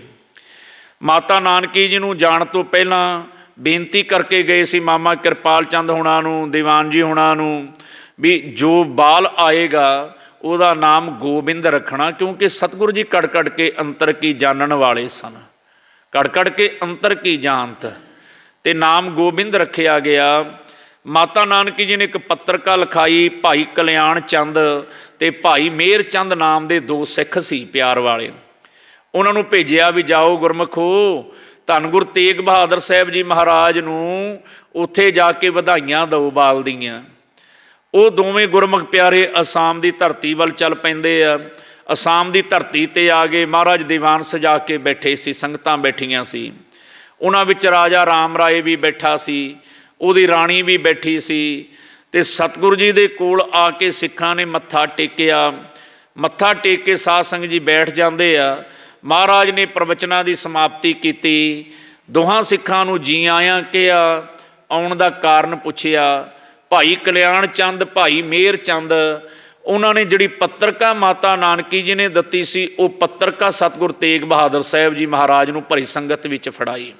ਮਾਤਾ ਨਾਨਕੀ ਜੀ ਨੂੰ ਜਾਣ ਤੋਂ ਪਹਿਲਾਂ ਬੇਨਤੀ ਕਰਕੇ ਗਏ ਸੀ ਮਾਮਾ ਕਿਰਪਾਲ ਚੰਦ ਹੋਣਾ ਨੂੰ, ਦੀਵਾਨ ਜੀ ਹੋਣਾ ਨੂੰ, ਵੀ ਜੋ ਬਾਲ ਆਏਗਾ ਉਹਦਾ ਨਾਮ ਗੋਬਿੰਦ ਰੱਖਣਾ, ਕਿਉਂਕਿ ਸਤਿਗੁਰੂ ਜੀ ਕੜ ਕੜ ਕੇ ਅੰਤਰ ਕੀ ਜਾਣਨ ਵਾਲੇ ਸਨ, ਕੜ ਕੜ ਕੇ ਅੰਤਰ ਕੀ ਜਾਣਤ, ਤੇ ਨਾਮ ਗੋਬਿੰਦ ਰੱਖਿਆ ਗਿਆ। ਮਾਤਾ ਨਾਨਕੀ ਜੀ ਨੇ ਇੱਕ ਪੱਤਰਕਾ ਲਿਖਾਈ, ਭਾਈ ਕਲਿਆਣ ਚੰਦ ਤੇ ਭਾਈ ਮੇਹਰ ਚੰਦ ਨਾਮ ਦੇ 2 ਸਿੱਖ ਸੀ ਪਿਆਰ ਵਾਲੇ, ਉਹਨਾਂ ਨੂੰ ਭੇਜਿਆ ਵੀ ਜਾਓ ਗੁਰਮਖੋ ਧੰਨ ਗੁਰੂ ਤੇਗ ਬਹਾਦਰ ਸਾਹਿਬ ਜੀ ਮਹਾਰਾਜ ਨੂੰ ਉੱਥੇ ਜਾ ਕੇ ਵਧਾਈਆਂ ਦਿਓ ਬਾਲ ਦੀਆਂ। ਉਹ ਦੋਵੇਂ ਗੁਰਮੁਖ ਪਿਆਰੇ ਅਸਾਮ ਦੀ ਧਰਤੀ ਵੱਲ ਚੱਲ ਪੈਂਦੇ ਆ। ਅਸਾਮ ਦੀ ਧਰਤੀ 'ਤੇ ਆ ਗਏ, ਮਹਾਰਾਜ ਦੀਵਾਨ ਸਜਾ ਕੇ ਬੈਠੇ ਸੀ, ਸੰਗਤਾਂ ਬੈਠੀਆਂ ਸੀ। ਉਹਨਾਂ ਵਿੱਚ ਰਾਜਾ ਰਾਮ ਰਾਏ ਵੀ ਬੈਠਾ ਸੀ, ਉਹਦੀ ਰਾਣੀ ਵੀ ਬੈਠੀ ਸੀ, ਤੇ ਸਤਿਗੁਰੂ ਜੀ ਦੇ ਕੋਲ ਆ ਕੇ ਸਿੱਖਾਂ ਨੇ ਮੱਥਾ ਟੇਕਿਆ। ਮੱਥਾ ਟੇਕ ਕੇ ਸਾਧ ਸੰਗਤ ਜੀ ਬੈਠ ਜਾਂਦੇ ਆ। ਮਹਾਰਾਜ ਨੇ ਪ੍ਰਵਚਨਾਂ ਦੀ ਸਮਾਪਤੀ ਕੀਤੀ, ਦੋਹਾਂ ਸਿੱਖਾਂ ਨੂੰ ਜੀ ਆਇਆਂ ਕਿਹਾ, ਆਉਣ ਦਾ ਕਾਰਨ ਪੁੱਛਿਆ। ਭਾਈ ਕਲਿਆਣ ਚੰਦ, ਭਾਈ ਮੇਹਰ ਚੰਦ, ਉਹਨਾਂ ਨੇ ਜਿਹੜੀ ਪੱਤਰਕਾ ਮਾਤਾ ਨਾਨਕੀ ਜੀ ਨੇ ਦਿੱਤੀ ਸੀ, ਉਹ ਪੱਤਰਕਾ ਸਤਿਗੁਰੂ ਤੇਗ ਬਹਾਦਰ ਸਾਹਿਬ ਜੀ ਮਹਾਰਾਜ ਨੂੰ ਭਰੀ ਸੰਗਤ ਵਿੱਚ ਫੜਾਈ।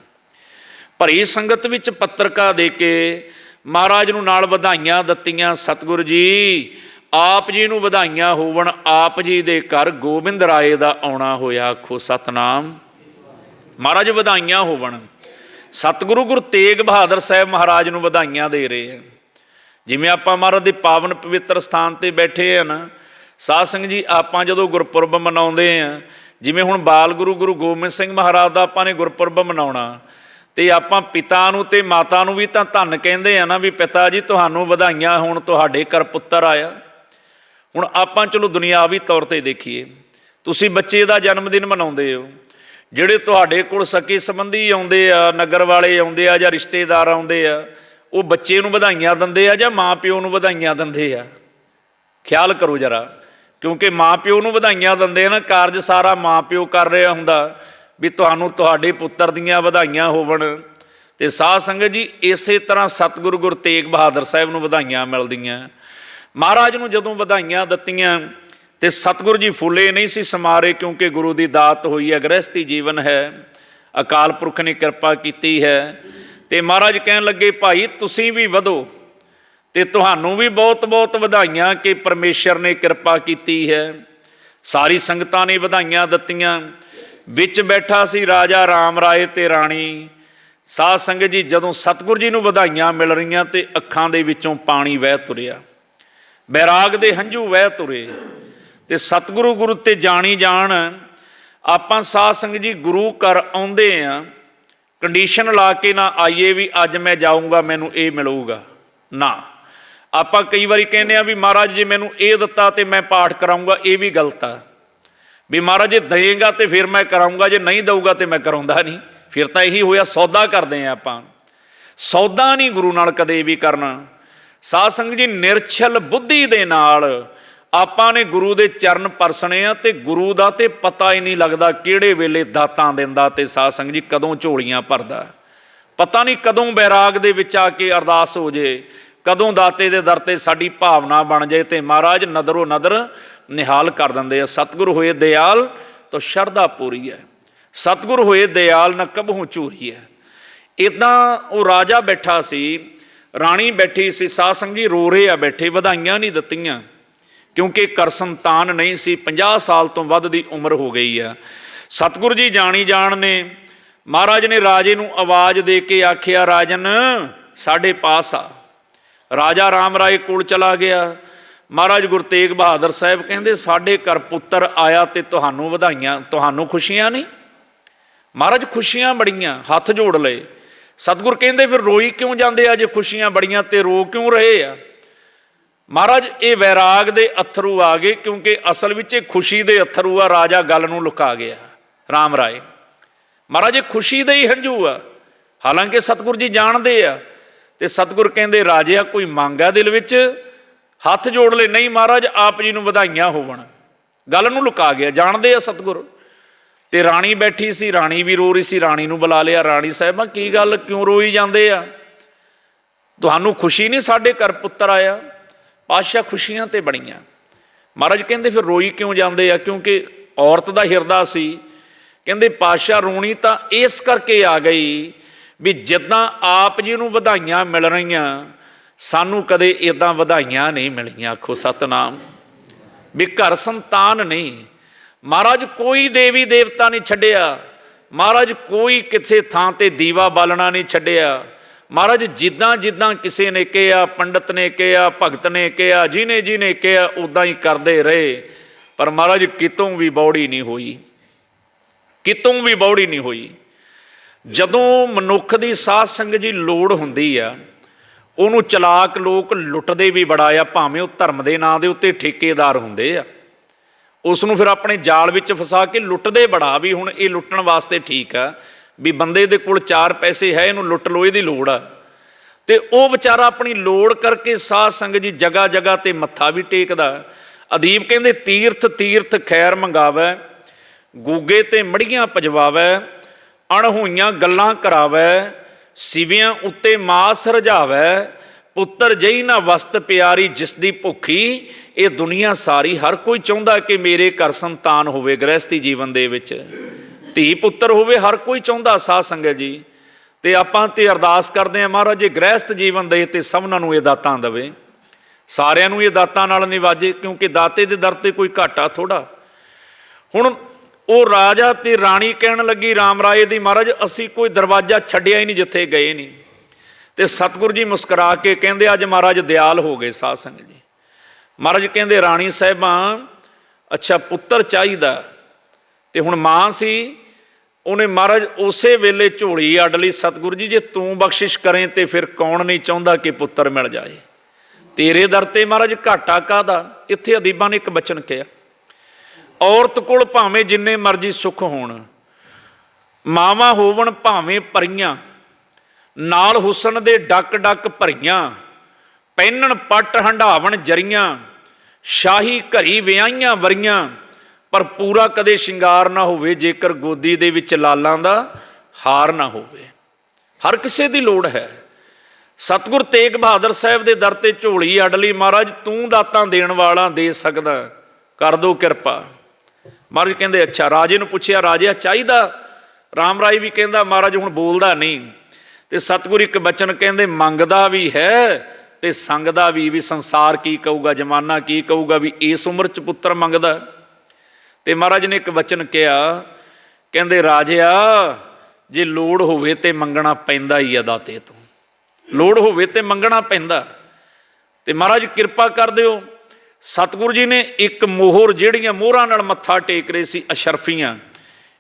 ਭਰੀ ਸੰਗਤ ਵਿੱਚ ਪੱਤਰਕਾ ਦੇ ਕੇ ਮਹਾਰਾਜ ਨੂੰ ਨਾਲ ਵਧਾਈਆਂ ਦਿੱਤੀਆਂ। ਸਤਿਗੁਰੂ ਜੀ ਆਪ ਜੀ ਨੂੰ ਵਧਾਈਆਂ ਹੋਵਣ, ਆਪ ਜੀ ਦੇ ਘਰ ਗੋਬਿੰਦ ਰਾਏ ਦਾ ਆਉਣਾ ਹੋਇਆ, ਆਖੋ ਸਤਨਾਮ। ਮਹਾਰਾਜ ਵਧਾਈਆਂ ਹੋਵਣ। ਸਤਿਗੁਰੂ ਗੁਰੂ ਤੇਗ ਬਹਾਦਰ ਸਾਹਿਬ ਮਹਾਰਾਜ ਨੂੰ ਵਧਾਈਆਂ ਦੇ ਰਹੇ ਆ। ਜਿਵੇਂ ਆਪਾਂ ਮਹਾਰਾਜ ਦੇ ਪਾਵਨ ਪਵਿੱਤਰ ਸਥਾਨ 'ਤੇ ਬੈਠੇ ਆ ਨਾ ਸਾਧ ਸੰਗਤ ਜੀ, ਆਪਾਂ ਜਦੋਂ ਗੁਰਪੁਰਬ ਮਨਾਉਂਦੇ ਆ, ਜਿਵੇਂ ਹੁਣ ਬਾਲ ਗੁਰੂ ਗੁਰੂ ਗੋਬਿੰਦ ਸਿੰਘ ਮਹਾਰਾਜ ਦਾ ਆਪਾਂ ਨੇ ਗੁਰਪੁਰਬ ਮਨਾਉਣਾ, ਤੇ ਆਪਾਂ ਪਿਤਾ ਨੂੰ ਤੇ ਮਾਤਾ ਨੂੰ ਵੀ ਤਾਂ ਧੰਨ ਕਹਿੰਦੇ ਆ ਨਾ, ਵੀ ਪਿਤਾ ਜੀ ਤੁਹਾਨੂੰ ਵਧਾਈਆਂ ਹੋਣ, ਤੁਹਾਡੇ ਘਰ ਪੁੱਤਰ ਆਇਆ। ਹੁਣ ਆਪਾਂ ਚਲੋ ਦੁਨਿਆਵੀ ਤੌਰ 'ਤੇ ਦੇਖੀਏ, ਤੁਸੀਂ ਬੱਚੇ ਦਾ ਜਨਮ ਦਿਨ ਮਨਾਉਂਦੇ ਹੋ, ਜਿਹੜੇ ਤੁਹਾਡੇ ਕੋਲ ਸਕੇ ਸੰਬੰਧੀ ਆਉਂਦੇ ਆ, ਨਗਰ ਵਾਲੇ ਆਉਂਦੇ ਆ ਜਾਂ ਰਿਸ਼ਤੇਦਾਰ ਆਉਂਦੇ ਆ, ਉਹ ਬੱਚੇ ਨੂੰ ਵਧਾਈਆਂ ਦਿੰਦੇ ਆ ਜਾਂ ਮਾਂ ਪਿਓ ਨੂੰ ਵਧਾਈਆਂ ਦਿੰਦੇ ਆ? ਖਿਆਲ ਕਰੋ ਜਰਾ, ਕਿਉਂਕਿ ਮਾਂ ਪਿਓ ਨੂੰ ਵਧਾਈਆਂ ਦਿੰਦੇ ਆ ਨਾ, ਕਾਰਜ ਸਾਰਾ ਮਾਂ ਪਿਓ ਕਰ ਰਿਹਾ ਹੁੰਦਾ ਵੀ ਤੁਹਾਨੂੰ ਤੁਹਾਡੇ ਪੁੱਤਰ ਦੀਆਂ ਵਧਾਈਆਂ ਹੋਵਣ। ਤੇ ਸਾਧ ਸੰਗਤ ਜੀ ਇਸੇ ਤਰ੍ਹਾਂ ਸਤਿਗੁਰੂ ਗੁਰੂ ਤੇਗ ਬਹਾਦਰ ਸਾਹਿਬ ਨੂੰ ਵਧਾਈਆਂ ਮਿਲਦੀਆਂ। ਮਹਾਰਾਜ ਨੂੰ ਜਦੋਂ ਵਧਾਈਆਂ ਦਿੱਤੀਆਂ ਤੇ ਸਤਿਗੁਰੂ ਜੀ ਫੁੱਲੇ ਨਹੀਂ ਸੀ ਸਮਾਰੇ, ਕਿਉਂਕਿ ਗੁਰੂ ਦੀ ਦਾਤ ਹੋਈ ਹੈ, ਗ੍ਰਹਿਸਥੀ ਜੀਵਨ ਹੈ, ਅਕਾਲ ਪੁਰਖ ਨੇ ਕਿਰਪਾ ਕੀਤੀ ਹੈ। ਤੇ ਮਹਾਰਾਜ ਕਹਿਣ ਲੱਗੇ, ਭਾਈ ਤੁਸੀਂ ਵੀ ਵਧੋ, ਤੇ ਤੁਹਾਨੂੰ ਵੀ ਬਹੁਤ ਬਹੁਤ ਵਧਾਈਆਂ ਕਿ ਪਰਮੇਸ਼ਰ ਨੇ ਕਿਰਪਾ ਕੀਤੀ ਹੈ। ਸਾਰੀ ਸੰਗਤਾਂ ਨੇ ਵਧਾਈਆਂ ਦਿੱਤੀਆਂ। ਵਿੱਚ ਬੈਠਾ ਸੀ ਰਾਜਾ ਰਾਮ ਰਾਏ ਤੇ ਰਾਣੀ। ਸਾਧ ਸੰਗਤ ਜੀ ਜਦੋਂ ਸਤਿਗੁਰੂ ਜੀ ਨੂੰ ਵਧਾਈਆਂ ਮਿਲ ਰਹੀਆਂ ਤੇ ਅੱਖਾਂ ਦੇ ਵਿੱਚੋਂ ਪਾਣੀ ਵਹਿ ਤੁਰਿਆ, ਬੈਰਾਗ ਦੇ ਹੰਝੂ ਵਹਿ ਤੁਰੇ। ਤੇ ਸਤਿਗੁਰੂ ਗੁਰੂ ਤੇ ਜਾਣੀ ਜਾਣ। ਆਪਾਂ ਸਾਧ ਸੰਗਤ ਜੀ ਗੁਰੂ ਘਰ ਆਉਂਦੇ ਆ, ਕੰਡੀਸ਼ਨ ਲਾ ਕੇ ਨਾ ਆਈਏ ਵੀ ਅੱਜ ਮੈਂ ਜਾਊਂਗਾ ਮੈਨੂੰ ਇਹ ਮਿਲੂਗਾ ਨਾ। ਆਪਾਂ ਕਈ ਵਾਰੀ ਕਹਿੰਦੇ ਆ ਵੀ ਮਹਾਰਾਜ ਜੀ ਮੈਨੂੰ ਇਹ ਦਿੱਤਾ ਤੇ ਮੈਂ ਪਾਠ ਕਰਾਊਂਗਾ, ਇਹ ਵੀ ਗਲਤ ਆ। ਵੀ ਮਹਾਰਾਜ ਜੇ ਦੇਗਾ ਤੇ ਫਿਰ ਮੈਂ ਕਰਾਊਂਗਾ, ਜੇ ਨਹੀਂ ਦਊਗਾ ਤੇ ਮੈਂ ਕਰਾਉਂਦਾ ਨਹੀਂ। ਫਿਰ ਤਾਂ ਇਹੀ ਹੋਇਆ, ਸੌਦਾ ਕਰਦੇ ਆ ਆਪਾਂ। ਸੌਦਾ ਨਹੀਂ ਗੁਰੂ ਨਾਲ ਕਦੇ ਵੀ ਕਰਨਾ। ਸਾਧ ਸੰਗਤ ਜੀ ਨਿਰਛਲ ਬੁੱਧੀ ਦੇ ਨਾਲ ਆਪਾਂ ਨੇ ਗੁਰੂ ਦੇ ਚਰਨ ਪਰਸਣੇ ਆ, ਤੇ ਗੁਰੂ ਦਾ ਤੇ ਪਤਾ ਹੀ ਨਹੀਂ ਲੱਗਦਾ ਕਿਹੜੇ ਵੇਲੇ ਦਾਤਾਂ ਦਿੰਦਾ ਤੇ ਸਾਧ ਸੰਗਤ ਜੀ ਕਦੋਂ ਝੋਲੀਆਂ ਭਰਦਾ। ਪਤਾ ਨਹੀਂ ਕਦੋਂ ਬੈਰਾਗ ਦੇ ਵਿੱਚ ਆ ਕੇ ਅਰਦਾਸ ਹੋ ਜੇ, ਕਦੋਂ ਦਾਤੇ ਦੇ ਦਰ ਤੇ ਸਾਡੀ ਭਾਵਨਾ ਬਣ ਜਾਏ ਤੇ ਮਹਾਰਾਜ ਨਦਰੋ ਨਦਰ ਨਿਹਾਲ ਕਰ ਦਿੰਦੇ ਆ। ਸਤਿਗੁਰ ਹੋਏ ਦਿਆਲ ਤਾਂ ਸ਼ਰਧਾ ਪੂਰੀ ਹੈ, ਸਤਿਗੁਰ ਹੋਏ ਦਿਆਲ ਨਾ ਕਬਹੂ ਝੂਰੀ ਹੈ। ਇੱਦਾਂ ਉਹ ਰਾਜਾ ਬੈਠਾ ਸੀ, ਰਾਣੀ ਬੈਠੀ ਸੀ, ਸਾਧ ਸੰਗਤ ਜੀ ਰੋ ਰਹੇ ਆ ਬੈਠੇ, ਵਧਾਈਆਂ ਨਹੀਂ ਦਿੱਤੀਆਂ ਕਿਉਂਕਿ ਕਰ ਸੰਤਾਨ ਨਹੀਂ ਸੀ, 50 ਸਾਲ ਤੋਂ ਵੱਧ ਦੀ ਉਮਰ ਹੋ ਗਈ ਆ। ਸਤਿਗੁਰੂ ਜੀ ਜਾਣੀ ਜਾਣ ਨੇ ਮਹਾਰਾਜ ਨੇ ਰਾਜੇ ਨੂੰ ਆਵਾਜ਼ ਦੇ ਕੇ ਆਖਿਆ, ਰਾਜਨ ਸਾਡੇ ਪਾਸ ਆ। ਰਾਜਾ ਰਾਮ ਰਾਏ ਕੋਲ ਚਲਾ ਗਿਆ। ਮਹਾਰਾਜ ਗੁਰੂ ਤੇਗ ਬਹਾਦਰ ਸਾਹਿਬ ਕਹਿੰਦੇ, ਸਾਡੇ ਘਰ ਪੁੱਤਰ ਆਇਆ ਤੇ ਤੁਹਾਨੂੰ ਵਧਾਈਆਂ, ਤੁਹਾਨੂੰ ਖੁਸ਼ੀਆਂ ਨਹੀਂ? ਮਹਾਰਾਜ ਖੁਸ਼ੀਆਂ ਬੜੀਆਂ, ਹੱਥ ਜੋੜ ਲਏ। ਸਤਿਗੁਰ ਕਹਿੰਦੇ ਫਿਰ ਰੋਈ ਕਿਉਂ ਜਾਂਦੇ ਆ, ਜੇ ਖੁਸ਼ੀਆਂ ਬੜੀਆਂ ਤੇ ਰੋ ਕਿਉਂ ਰਹੇ ਆ? ਮਹਾਰਾਜ ਇਹ ਵੈਰਾਗ ਦੇ ਅਥਰੂ ਆ ਗਏ, ਕਿਉਂਕਿ ਅਸਲ ਵਿੱਚ ਇਹ ਖੁਸ਼ੀ ਦੇ ਅਥਰੂ ਆ। ਰਾਜਾ ਗੱਲ ਨੂੰ ਲੁਕਾ ਗਿਆ ਰਾਮ ਰਾਏ। ਮਹਾਰਾਜ ਇਹ ਖੁਸ਼ੀ ਦੇ ਹੀ ਹੰਝੂ ਆ, ਹਾਲਾਂਕਿ ਸਤਿਗੁਰ ਜੀ ਜਾਣਦੇ ਆ। ਤੇ ਸਤਿਗੁਰ ਕਹਿੰਦੇ, ਰਾਜਿਆ ਕੋਈ ਮੰਗ ਆ ਦਿਲ ਵਿੱਚ? ਹੱਥ ਜੋੜ ਲੈ। ਨਹੀਂ ਮਹਾਰਾਜ ਆਪ ਜੀ ਨੂੰ ਵਧਾਈਆਂ ਹੋਵਣ। ਗੱਲ ਨੂੰ ਲੁਕਾ ਗਿਆ। ਜਾਣਦੇ ਆ ਸਤਿਗੁਰ। ਤੇ ਰਾਣੀ ਬੈਠੀ ਸੀ, ਰਾਣੀ ਵੀ ਰੋ ਰਹੀ ਸੀ। ਰਾਣੀ ਨੂੰ ਬੁਲਾ ਲਿਆ, ਰਾਣੀ ਸਾਹਿਬਾਂ ਕੀ ਗੱਲ, ਕਿਉਂ ਰੋਈ ਜਾਂਦੇ ਆ? ਤੁਹਾਨੂੰ ਖੁਸ਼ੀ ਨਹੀਂ ਸਾਡੇ ਘਰ ਪੁੱਤਰ ਆਇਆ? ਪਾਤਸ਼ਾਹ ਖੁਸ਼ੀਆਂ ਤੇ ਬੜੀਆਂ। ਮਹਾਰਾਜ ਕਹਿੰਦੇ ਫਿਰ ਰੋਈ ਕਿਉਂ ਜਾਂਦੇ ਆ? ਕਿਉਂਕਿ ਔਰਤ ਦਾ ਹਿਰਦਾ ਸੀ। ਕਹਿੰਦੇ ਪਾਤਸ਼ਾਹ ਰੋਣੀ ਤਾਂ ਇਸ ਕਰਕੇ ਆ ਗਈ ਵੀ ਜਿੱਦਾਂ ਆਪ ਜੀ ਨੂੰ ਵਧਾਈਆਂ ਮਿਲ ਰਹੀਆਂ, ਸਾਨੂੰ ਕਦੇ ਇੱਦਾਂ ਵਧਾਈਆਂ ਨਹੀਂ ਮਿਲੀਆਂ। ਆਖੋ ਸਤਨਾਮ। ਵੀ ਘਰ ਸੰਤਾਨ ਨਹੀਂ। ਮਹਾਰਾਜ ਕੋਈ ਦੇਵੀ ਦੇਵਤਾ ਨਹੀਂ ਛੱਡਿਆ। ਮਹਾਰਾਜ ਕੋਈ ਕਿਸੇ ਥਾਂ ਤੇ ਦੀਵਾ ਬਾਲਣਾ ਨਹੀਂ ਛੱਡਿਆ। ਮਹਾਰਾਜ ਜਿੱਦਾਂ ਜਿੱਦਾਂ ਕਿਸੇ ਨੇ ਕਿਹਾ, ਪੰਡਤ ਨੇ ਕਿਹਾ, ਭਗਤ ਨੇ ਕਿਹਾ, ਜਿਹਨੇ ਕਿਹਾ ਉੱਦਾਂ ਹੀ ਕਰਦੇ ਰਹੇ। ਪਰ ਮਹਾਰਾਜ ਕਿਤੋਂ ਵੀ ਬੌੜੀ ਨਹੀਂ ਹੋਈ, ਕਿਤੋਂ ਵੀ ਬੌੜੀ ਨਹੀਂ ਹੋਈ। ਜਦੋਂ ਮਨੁੱਖ ਦੀ ਸਾਧ ਸੰਗਤ ਜੀ ਲੋੜ ਹੁੰਦੀ ਆ, ਉਹਨੂੰ ਚਲਾਕ ਲੋਕ ਲੁੱਟਦੇ ਵੀ ਬੜਾ ਆ। ਭਾਵੇਂ ਉਹ ਧਰਮ ਦੇ ਨਾਂ ਦੇ ਉੱਤੇ ਠੇਕੇਦਾਰ ਹੁੰਦੇ ਆ, ਉਸ ਨੂੰ ਫਿਰ ਆਪਣੇ ਜਾਲ ਵਿੱਚ ਫਸਾ ਕੇ ਲੁੱਟਦੇ ਬੜਾ। ਵੀ ਹੁਣ ਇਹ ਲੁੱਟਣ ਵਾਸਤੇ ਠੀਕ ਆ, ਵੀ ਬੰਦੇ ਦੇ ਕੋਲ 4 ਪੈਸੇ ਹੈ, ਇਹਨੂੰ ਲੁੱਟ ਲਓ, ਇਹਦੀ ਲੋੜ ਆ। ਤੇ ਉਹ ਵਿਚਾਰਾ ਆਪਣੀ ਲੋੜ ਕਰਕੇ ਸਾਧ ਸੰਗਤ ਜੀ ਜਗ੍ਹਾ ਜਗ੍ਹਾ ਤੇ ਮੱਥਾ ਵੀ ਟੇਕਦਾ। ਅਦੀਪ ਕਹਿੰਦੇ ਤੀਰਥ ਤੀਰਥ ਖੈਰ ਮੰਗਾਵੈ, ਗੂਗੇ ਤੇ ਮੜੀਆਂ ਪਜਵਾਵੈ, ਅਣਹੋਈਆਂ ਗੱਲਾਂ ਕਰਾਵੈ, ਸਿਵਿਆਂ ਉੱਤੇ ਮਾਸ ਰਝਾਵੈ, ਪੁੱਤਰ ਜਈ ਨਾ ਵਸਤ ਪਿਆਰੀ ਜਿਸ ਦੀ ਭੁੱਖੀ। ਇਹ ਦੁਨੀਆ ਸਾਰੀ ਹਰ ਕੋਈ ਚਾਹੁੰਦਾ ਕਿ ਮੇਰੇ ਘਰ ਸੰਤਾਨ ਹੋਵੇ, ਗ੍ਰਹਿਸਥੀ ਜੀਵਨ ਦੇ ਵਿੱਚ ਧੀ ਪੁੱਤਰ ਹੋਵੇ, ਹਰ ਕੋਈ ਚਾਹੁੰਦਾ ਸਾਧ ਸੰਗਤ ਜੀ। ਤੇ ਆਪਾਂ ਤੇ ਅਰਦਾਸ ਕਰਦੇ ਹਾਂ ਮਹਾਰਾਜ ਜੇ ਗ੍ਰਹਿਸਥ ਜੀਵਨ ਦੇ ਤੇ ਸਭਨਾਂ ਨੂੰ ਇਹ ਦਾਤਾਂ ਦੇਵੇ, ਸਾਰਿਆਂ ਨੂੰ ਇਹ ਦਾਤਾਂ ਨਾਲ ਨਿਵਾਜੇ, ਕਿਉਂਕਿ ਦਾਤੇ ਦੇ ਦਰ ਤੇ ਕੋਈ ਘਾਟਾ ਥੋੜਾ। ਹੁਣ ਉਹ ਰਾਜਾ ਤੇ ਰਾਣੀ ਕਹਿਣ ਲੱਗੀ ਰਾਮ ਰਾਏ ਦੀ, ਮਹਾਰਾਜ ਅਸੀਂ ਕੋਈ ਦਰਵਾਜ਼ਾ ਛੱਡਿਆ ਹੀ ਨਹੀਂ ਜਿੱਥੇ ਗਏ ਨਹੀਂ। ਤੇ ਸਤਿਗੁਰੂ ਜੀ ਮੁਸਕਰਾ ਕੇ ਕਹਿੰਦੇ ਅੱਜ ਮਹਾਰਾਜ ਦਿਆਲ ਹੋ ਗਏ ਸਾਧ ਸੰਗਤ ਜੀ। ਮਹਾਰਾਜ ਕਹਿੰਦੇ ਰਾਣੀ ਸਾਹਿਬਾਂ ਅੱਛਾ ਪੁੱਤਰ ਚਾਹੀਦਾ। ਤੇ ਹੁਣ ਮਾਂ ਸੀ, ਉਹਨੇ ਮਹਾਰਾਜ ਉਸੇ ਵੇਲੇ ਝੋਲੀ ਅੱਡ ਲਈ। ਸਤਿਗੁਰੂ ਜੀ ਜੇ ਤੂੰ ਬਖਸ਼ਿਸ਼ ਕਰੇ ਤੇ ਫਿਰ ਕੌਣ ਨਹੀਂ ਚਾਹੁੰਦਾ ਕਿ ਪੁੱਤਰ ਮਿਲ ਜਾਏ। ਤੇਰੇ ਦਰ ਤੇ ਮਹਾਰਾਜ ਘਾਟਾ ਕਾਹਦਾ? ਇੱਥੇ ਅਦੀਬਾਂ ਨੇ ਇੱਕ ਬਚਨ ਕਿਹਾ, ਔਰਤ ਕੋਲ ਭਾਵੇਂ ਜਿੰਨੇ ਮਰਜ਼ੀ ਸੁੱਖ ਹੋਣ, ਮਾਵਾਂ ਹੋਵਣ ਭਾਵੇਂ ਪਰੀਆਂ, ਨਾਲ ਹੁਸਨ ਦੇ ਡੱਕ ਡੱਕ ਭਰੀਆਂ, ਪਹਿਨਣ ਪੱਟ ਹੰਢਾਵਣ ਜਰੀਆਂ, ਸ਼ਾਹੀ ਘਰੀ ਵਿਆਹੀਆਂ ਵਰੀਆਂ, ਪਰ ਪੂਰਾ ਕਦੇ ਸ਼ਿੰਗਾਰ ਨਾ ਹੋਵੇ ਜੇਕਰ ਗੋਦੀ ਦੇ ਵਿੱਚ ਲਾਲਾਂ ਦਾ ਹਾਰ ਨਾ ਹੋਵੇ। ਹਰ ਕਿਸੇ ਦੀ ਲੋੜ ਹੈ। ਸਤਿਗੁਰ ਤੇਗ ਬਹਾਦਰ ਸਾਹਿਬ ਦੇ ਦਰ ਤੇ ਝੋਲੀ ਅੱਡ ਲਈ, ਮਹਾਰਾਜ ਤੂੰ ਦਾਤਾਂ ਦੇਣ ਵਾਲਾ, ਦੇ ਸਕਦਾ, ਕਰ ਦੋ ਕਿਰਪਾ। ਮਹਾਰਾਜ ਕਹਿੰਦੇ ਅੱਛਾ। ਰਾਜੇ ਨੂੰ ਪੁੱਛਿਆ ਰਾਜਾ ਚਾਹੀਦਾ? ਰਾਮ ਰਾਏ ਵੀ ਕਹਿੰਦਾ ਮਹਾਰਾਜ ਹੁਣ ਬੋਲਦਾ ਨਹੀਂ। ਤੇ ਸਤਿਗੁਰ ਇੱਕ ਬਚਨ ਕਹਿੰਦੇ ਮੰਗਦਾ ਵੀ ਹੈ ਤੇ ਸੰਗਦਾ ਵੀ ਸੰਸਾਰ ਕੀ ਕਹੂਗਾ, ਜਮਾਨਾ ਕੀ ਕਹੂਗਾ ਵੀ ਇਸ ਉਮਰ 'ਚ ਪੁੱਤਰ ਮੰਗਦਾ। ਤੇ ਮਹਾਰਾਜ ਨੇ ਇੱਕ ਬਚਨ ਕਿਹਾ, ਕਹਿੰਦੇ ਰਾਜਿਆ ਜੇ ਲੋੜ ਹੋਵੇ ਤੇ ਮੰਗਣਾ ਪੈਂਦਾ ਹੀ ਆ ਦਾਤੇ ਤੋਂ, ਲੋੜ ਹੋਵੇ ਤੇ ਮੰਗਣਾ ਪੈਂਦਾ। ਤੇ ਮਹਾਰਾਜ ਕਿਰਪਾ ਕਰ ਦਿਓ। ਸਤਿਗੁਰੂ ਜੀ ਨੇ ਇੱਕ ਮੋਹਰ, ਜਿਹੜੀਆਂ ਮੋਹਰਾਂ ਨਾਲ ਮੱਥਾ ਟੇਕ ਰਹੇ ਸੀ ਅਸ਼ਰਫੀਆਂ,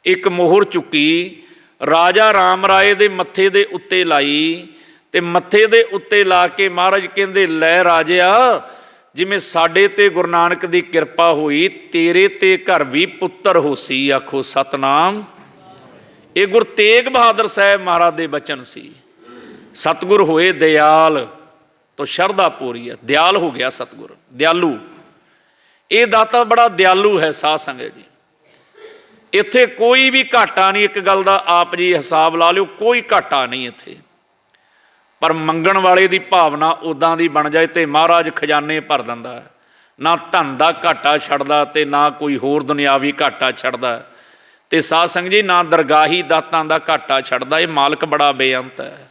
ਇੱਕ ਮੋਹਰ ਚੁੱਕੀ, ਰਾਜਾ ਰਾਮ ਰਾਏ ਦੇ ਮੱਥੇ ਦੇ ਉੱਤੇ ਲਾਈ। ਤੇ ਮੱਥੇ ਦੇ ਉੱਤੇ ਲਾ ਕੇ ਮਹਾਰਾਜ ਕਹਿੰਦੇ ਲੈ ਰਾਜਿਆ, ਜਿਵੇਂ ਸਾਡੇ ਤੇ ਗੁਰੂ ਨਾਨਕ ਦੀ ਕਿਰਪਾ ਹੋਈ, ਤੇਰੇ ਤੇ ਘਰ ਵੀ ਪੁੱਤਰ ਹੋਸੀ। ਆਖੋ ਸਤਨਾਮ। ਇਹ ਗੁਰੂ ਤੇਗ ਬਹਾਦਰ ਸਾਹਿਬ ਮਹਾਰਾਜ ਦੇ ਬਚਨ ਸੀ। ਸਤਿਗੁਰ ਹੋਏ ਦਿਆਲ ਤੋਂ ਸ਼ਰਧਾ ਪੂਰੀ ਹੈ। ਦਿਆਲ ਹੋ ਗਿਆ ਸਤਿਗੁਰ, ਦਿਆਲੂ। ਇਹ ਦਾਤਾ ਬੜਾ ਦਿਆਲੂ ਹੈ ਸਾਧ ਸੰਗਤ ਜੀ। ਇੱਥੇ ਕੋਈ ਵੀ ਘਾਟਾ ਨਹੀਂ। ਇੱਕ ਗੱਲ ਦਾ ਆਪ ਜੀ ਹਿਸਾਬ ਲਾ ਲਿਓ, ਕੋਈ ਘਾਟਾ ਨਹੀਂ ਇੱਥੇ। ਪਰ ਮੰਗਣ ਵਾਲੇ ਦੀ ਭਾਵਨਾ ਉਦਾਂ ਦੀ ਬਣ ਜਾਏ ਤੇ ਮਹਾਰਾਜ ਖਜ਼ਾਨੇ ਭਰ ਦਿੰਦਾ। ਨਾ ਧਨ ਦਾ ਘਾਟਾ ਛੱਡਦਾ ਤੇ ਨਾ ਕੋਈ ਹੋਰ ਦੁਨਿਆਵੀ ਘਾਟਾ ਛੱਡਦਾ। ਤੇ ਸਾਧ ਸੰਗਤ ਜੀ ਨਾ ਦਰਗਾਹੀ ਦਾਤਾਂ ਦਾ ਘਾਟਾ ਛੱਡਦਾ। ਇਹ ਮਾਲਕ ਬੜਾ ਬੇਅੰਤ ਹੈ।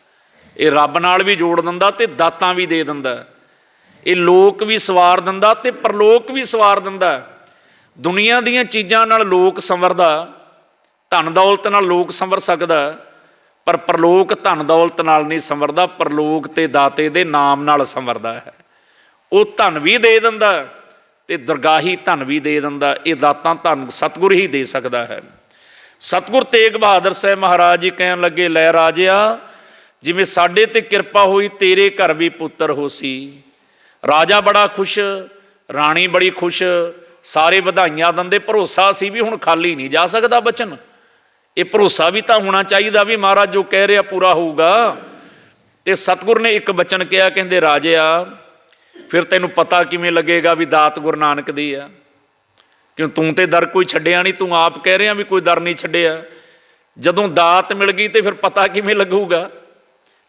ਇਹ ਰੱਬ ਨਾਲ ਵੀ ਜੋੜ ਦਿੰਦਾ ਤੇ ਦਾਤਾਂ ਵੀ ਦੇ ਦਿੰਦਾ। ਇਹ ਲੋਕ ਵੀ ਸਵਾਰ ਦਿੰਦਾ ਤੇ ਪਰਲੋਕ ਵੀ ਸਵਾਰ ਦਿੰਦਾ। ਦੁਨੀਆ ਦੀਆਂ ਚੀਜ਼ਾਂ ਨਾਲ ਲੋਕ ਸੰਵਰਦਾ, ਧਨ ਦੌਲਤ ਨਾਲ ਲੋਕ ਸੰਵਰ ਸਕਦਾ, ਪਰ ਪਰਲੋਕ ਧਨ ਦੌਲਤ ਨਾਲ ਨਹੀਂ ਸੰਵਰਦਾ। ਪਰਲੋਕ ਤੇ ਦਾਤੇ ਦੇ ਨਾਮ ਨਾਲ ਸੰਵਰਦਾ ਹੈ। ਉਹ ਧਨ ਵੀ ਦੇ ਦਿੰਦਾ ਤੇ ਦਰਗਾਹੀ ਧਨ ਵੀ ਦੇ ਦਿੰਦਾ। ਇਹ ਦਾਤਾਂ ਧਨ ਸਤਿਗੁਰ ਹੀ ਦੇ ਸਕਦਾ ਹੈ। ਸਤਿਗੁਰ ਤੇਗ ਬਹਾਦਰ ਸਾਹਿਬ ਮਹਾਰਾਜ ਜੀ ਕਹਿਣ ਲੱਗੇ ਲੈ ਰਾਜਿਆ, ਜਿਵੇਂ ਸਾਡੇ ਤੇ ਕਿਰਪਾ ਹੋਈ ਤੇਰੇ ਘਰ ਵੀ ਪੁੱਤਰ ਹੋਸੀ। ਰਾਜਾ ਬੜਾ ਖੁਸ਼, ਰਾਣੀ ਬੜੀ ਖੁਸ਼, ਸਾਰੇ ਵਧਾਈਆਂ ਦਿੰਦੇ। ਭਰੋਸਾ ਸੀ ਵੀ ਹੁਣ ਖਾਲੀ ਨਹੀਂ ਜਾ ਸਕਦਾ ਬਚਨ। ਇਹ ਭਰੋਸਾ ਵੀ ਤਾਂ ਹੋਣਾ ਚਾਹੀਦਾ ਵੀ ਮਹਾਰਾਜ ਜੋ ਕਹਿ ਰਿਹਾ ਪੂਰਾ ਹੋਊਗਾ। ਤੇ ਸਤਿਗੁਰ ਨੇ ਇੱਕ ਬਚਨ ਕਿਹਾ, ਕਹਿੰਦੇ ਰਾਜਿਆ ਫਿਰ ਤੈਨੂੰ ਪਤਾ ਕਿਵੇਂ ਲੱਗੇਗਾ ਵੀ ਦਾਤ ਗੁਰੂ ਨਾਨਕ ਦੀ ਆ। ਕਿਉਂ ਤੂੰ ਤੇ ਦਰ ਕੋਈ ਛੱਡਿਆ ਨਹੀਂ, ਤੂੰ ਆਪ ਕਹਿ ਰਿਹਾ ਵੀ ਕੋਈ ਦਰ ਨਹੀਂ ਛੱਡਿਆ। ਜਦੋਂ ਦਾਤ ਮਿਲ ਗਈ ਤੇ ਫਿਰ ਪਤਾ ਕਿਵੇਂ ਲੱਗੂਗਾ?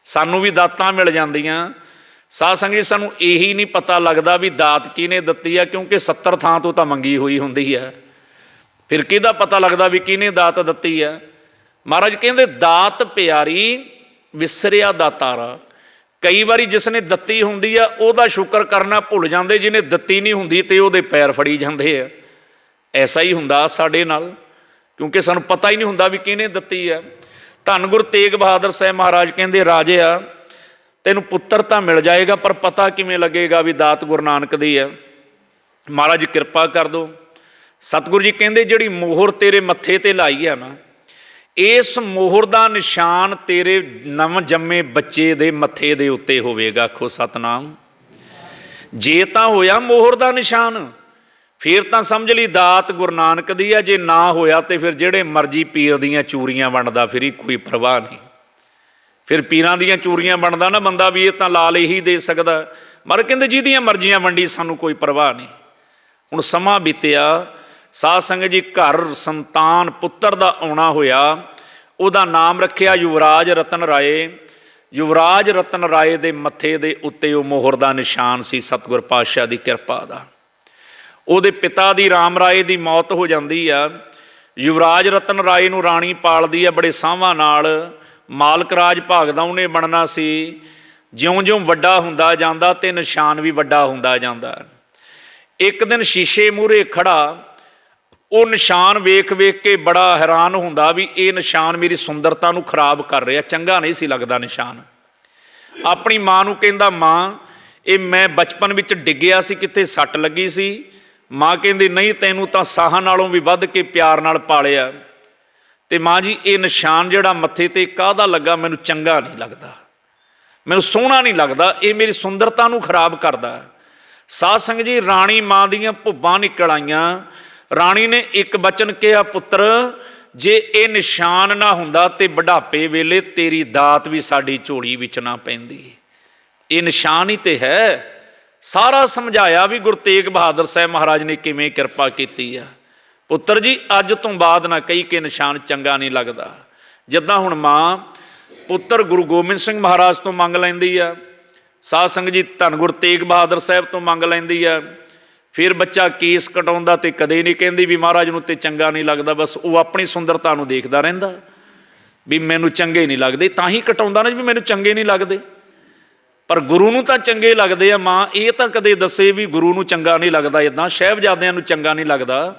ਸਾਨੂੰ ਵੀ ਦਾਤਾਂ ਮਿਲ ਜਾਂਦੀਆਂ, ਸਾਧ ਸੰਗਤ ਜੀ ਸਾਨੂੰ ਇਹੀ ਨਹੀਂ ਪਤਾ ਲੱਗਦਾ ਵੀ ਦਾਤ ਕਿਹਨੇ ਦਿੱਤੀ ਆ, ਕਿਉਂਕਿ 70 ਥਾਂ ਤੋਂ ਤਾਂ ਮੰਗੀ ਹੋਈ ਹੁੰਦੀ ਆ। ਫਿਰ ਕਿਹਦਾ ਪਤਾ ਲੱਗਦਾ ਵੀ ਕਿਹਨੇ ਦਾਤ ਦਿੱਤੀ ਆ? ਮਹਾਰਾਜ ਕਹਿੰਦੇ ਦਾਤ ਪਿਆਰੀ ਵਿਸਰਿਆ ਦਾਤਾਰਾ। ਕਈ ਵਾਰੀ ਜਿਸ ਨੇ ਦਿੱਤੀ ਹੁੰਦੀ ਆ ਉਹਦਾ ਸ਼ੁਕਰ ਕਰਨਾ ਭੁੱਲ ਜਾਂਦੇ, ਜਿਹਨੇ ਦਿੱਤੀ ਨਹੀਂ ਹੁੰਦੀ ਤੇ ਉਹਦੇ ਪੈਰ ਫੜੀ ਜਾਂਦੇ ਆ। ਐਸਾ ਹੀ ਹੁੰਦਾ ਸਾਡੇ ਨਾਲ, ਕਿਉਂਕਿ ਸਾਨੂੰ ਪਤਾ ਹੀ ਨਹੀਂ ਹੁੰਦਾ ਵੀ ਕਿਹਨੇ ਦਿੱਤੀ ਆ। ਧੰਨ ਗੁਰੂ ਤੇਗ ਬਹਾਦਰ ਸਾਹਿਬ ਮਹਾਰਾਜ ਕਹਿੰਦੇ ਰਾਜਿਆ ਤੈਨੂੰ ਪੁੱਤਰ ਤਾਂ ਮਿਲ ਜਾਏਗਾ, ਪਰ ਪਤਾ ਕਿਵੇਂ ਲੱਗੇਗਾ ਵੀ ਦਾਤ ਗੁਰੂ ਨਾਨਕ ਦੀ ਆ? ਮਹਾਰਾਜ ਕਿਰਪਾ ਕਰ ਦਿਓ। ਸਤਿਗੁਰੂ ਜੀ ਕਹਿੰਦੇ ਜਿਹੜੀ ਮੋਹਰ ਤੇਰੇ ਮੱਥੇ ਤੇ ਲਾਈ ਆ ਨਾ, ਇਸ ਮੋਹਰ ਦਾ ਨਿਸ਼ਾਨ ਤੇਰੇ ਨਵ ਜੰਮੇ ਬੱਚੇ ਦੇ ਮੱਥੇ ਦੇ ਉੱਤੇ ਹੋਵੇਗਾ। ਆਖੋ ਸਤਨਾਮ। ਜੇ ਤਾਂ ਹੋਇਆ ਮੋਹਰ ਦਾ ਨਿਸ਼ਾਨ ਫਿਰ ਤਾਂ ਸਮਝ ਲਈ ਦਾਤ ਗੁਰੂ ਨਾਨਕ ਦੀ ਆ, ਜੇ ਨਾ ਹੋਇਆ ਤੇ ਫਿਰ ਜਿਹੜੇ ਮਰਜ਼ੀ ਪੀਰ ਦੀਆਂ ਚੂਰੀਆਂ ਵੰਡਦਾ ਫਿਰੀ, ਕੋਈ ਪਰਵਾਹ ਨਹੀਂ। ਫਿਰ ਪੀਰਾਂ ਦੀਆਂ ਚੂਰੀਆਂ ਵੰਡਦਾ ਨਾ ਬੰਦਾ ਵੀ ਇਹ ਤਾਂ ਲਾਲ ਇਹੀ ਦੇ ਸਕਦਾ, ਮਰ ਕਹਿੰਦੇ ਜਿਹਦੀਆਂ ਮਰਜ਼ੀਆਂ ਵੰਡੀ ਸਾਨੂੰ ਕੋਈ ਪਰਵਾਹ ਨਹੀਂ। ਹੁਣ ਸਮਾਂ ਬੀਤਿਆ, ਸਾਧ ਸੰਗਤ ਜੀ ਘਰ ਸੰਤਾਨ ਪੁੱਤਰ ਦਾ ਆਉਣਾ ਹੋਇਆ, ਉਹਦਾ ਨਾਮ ਰੱਖਿਆ ਯੁਵਰਾਜ ਰਤਨ ਰਾਏ। ਯੁਵਰਾਜ ਰਤਨ ਰਾਏ ਦੇ ਮੱਥੇ ਦੇ ਉੱਤੇ ਉਹ ਮੋਹਰ ਦਾ ਨਿਸ਼ਾਨ ਸੀ ਸਤਿਗੁਰ ਪਾਤਸ਼ਾਹ ਦੀ ਕਿਰਪਾ ਦਾ। ਉਹਦੇ ਪਿਤਾ ਦੀ ਰਾਮ ਰਾਏ ਦੀ ਮੌਤ ਹੋ ਜਾਂਦੀ ਆ। ਯੁਵਰਾਜ ਰਤਨ ਰਾਏ ਨੂੰ ਰਾਣੀ ਪਾਲਦੀ ਆ ਬੜੇ ਸਾਂਵਾਂ ਨਾਲ। ਮਾਲਕ ਰਾਜ ਭਾਗ ਦਾ ਉਹਨੇ ਬਣਨਾ ਸੀ। ਜਿਉਂ-ਜਿਉਂ ਵੱਡਾ ਹੁੰਦਾ ਜਾਂਦਾ ਤੇ ਨਿਸ਼ਾਨ ਵੀ ਵੱਡਾ ਹੁੰਦਾ ਜਾਂਦਾ। ਇੱਕ ਦਿਨ ਸ਼ੀਸ਼ੇ ਮੂਹਰੇ ਖੜਾ ਉਹ ਨਿਸ਼ਾਨ ਵੇਖ ਵੇਖ ਕੇ ਬੜਾ ਹੈਰਾਨ ਹੁੰਦਾ ਵੀ ਇਹ ਨਿਸ਼ਾਨ ਮੇਰੀ ਸੁੰਦਰਤਾ ਨੂੰ ਖਰਾਬ ਕਰ ਰਿਹਾ, ਚੰਗਾ ਨਹੀਂ ਸੀ ਲੱਗਦਾ ਨਿਸ਼ਾਨ। ਆਪਣੀ ਮਾਂ ਨੂੰ ਕਹਿੰਦਾ ਮਾਂ ਇਹ ਮੈਂ ਬਚਪਨ ਵਿੱਚ ਡਿੱਗਿਆ ਸੀ, ਕਿਤੇ ਸੱਟ ਲੱਗੀ ਸੀ? ਮਾਂ ਕਹਿੰਦੀ ਨਹੀਂ, ਤੈਨੂੰ ਤਾਂ ਸਾਹਾਂ ਨਾਲੋਂ ਵੀ ਵੱਧ ਕੇ ਪਿਆਰ ਨਾਲ ਪਾਲਿਆ। ਤੇ ਮਾਂ ਜੀ ਇਹ ਨਿਸ਼ਾਨ ਜਿਹੜਾ ਮੱਥੇ ਤੇ ਕਾਹਦਾ ਲੱਗਾ, ਮੈਨੂੰ ਚੰਗਾ ਨਹੀਂ ਲੱਗਦਾ, ਮੈਨੂੰ ਸੋਹਣਾ ਨਹੀਂ ਲੱਗਦਾ, ਇਹ ਮੇਰੀ ਸੁੰਦਰਤਾ ਨੂੰ ਖਰਾਬ ਕਰਦਾ। ਸਾਧ ਸੰਗਤ ਜੀ ਰਾਣੀ ਮਾਂ ਦੀਆਂ ਭੁੱਬਾਂ ਨਿਕਲ ਆਈਆਂ। ਰਾਣੀ ਨੇ ਇੱਕ ਬਚਨ ਕਿਹਾ, ਪੁੱਤਰ ਜੇ ਇਹ ਨਿਸ਼ਾਨ ਨਾ ਹੁੰਦਾ ਤੇ ਬੁਢਾਪੇ ਵੇਲੇ ਤੇਰੀ ਦਾਤ ਵੀ ਸਾਡੀ ਝੋਲੀ ਵਿੱਚ ਨਾ ਪੈਂਦੀ। ਇਹ ਨਿਸ਼ਾਨ ਹੀ ਤੇ ਹੈ। ਸਾਰਾ ਸਮਝਾਇਆ ਵੀ ਗੁਰੂ ਤੇਗ ਬਹਾਦਰ ਸਾਹਿਬ ਮਹਾਰਾਜ ਨੇ ਕਿਵੇਂ ਕਿਰਪਾ ਕੀਤੀ ਆ। ਪੁੱਤਰ ਜੀ ਅੱਜ ਤੋਂ ਬਾਅਦ ਨਾ ਕਹੀ ਕਿ ਨਿਸ਼ਾਨ ਚੰਗਾ ਨਹੀਂ ਲੱਗਦਾ। ਜਿੱਦਾਂ ਹੁਣ ਮਾਂ ਪੁੱਤਰ ਗੁਰੂ ਗੋਬਿੰਦ ਸਿੰਘ ਮਹਾਰਾਜ ਤੋਂ ਮੰਗ ਲੈਂਦੀ ਆ, ਸਾਧ ਸੰਗਤ ਜੀ ਧੰਨ ਗੁਰੂ ਤੇਗ ਬਹਾਦਰ ਸਾਹਿਬ ਤੋਂ ਮੰਗ ਲੈਂਦੀ ਆ। ਫਿਰ ਬੱਚਾ ਕੇਸ ਕਟਾਉਂਦਾ ਤੇ ਕਦੇ ਨਹੀਂ ਕਹਿੰਦੀ ਵੀ ਮਹਾਰਾਜ ਨੂੰ ਤੇ ਚੰਗਾ ਨਹੀਂ ਲੱਗਦਾ, ਬਸ ਉਹ ਆਪਣੀ ਸੁੰਦਰਤਾ ਨੂੰ ਦੇਖਦਾ ਰਹਿੰਦਾ ਵੀ ਮੈਨੂੰ ਚੰਗੇ ਨਹੀਂ ਲੱਗਦੇ, ਤਾਂ ਹੀ ਕਟਾਉਂਦਾ ਨਾ ਵੀ ਮੈਨੂੰ ਚੰਗੇ ਨਹੀਂ ਲੱਗਦੇ। ਪਰ ਗੁਰੂ ਨੂੰ ਤਾਂ ਚੰਗੇ ਲੱਗਦੇ ਆ। ਮਾਂ ਇਹ ਤਾਂ ਕਦੇ ਦੱਸੇ ਵੀ ਗੁਰੂ ਨੂੰ ਚੰਗਾ ਨਹੀਂ ਲੱਗਦਾ। ਇੱਦਾਂ ਸਾਹਿਬਜ਼ਾਦਿਆਂ ਨੂੰ ਚੰਗਾ ਨਹੀਂ ਲੱਗਦਾ।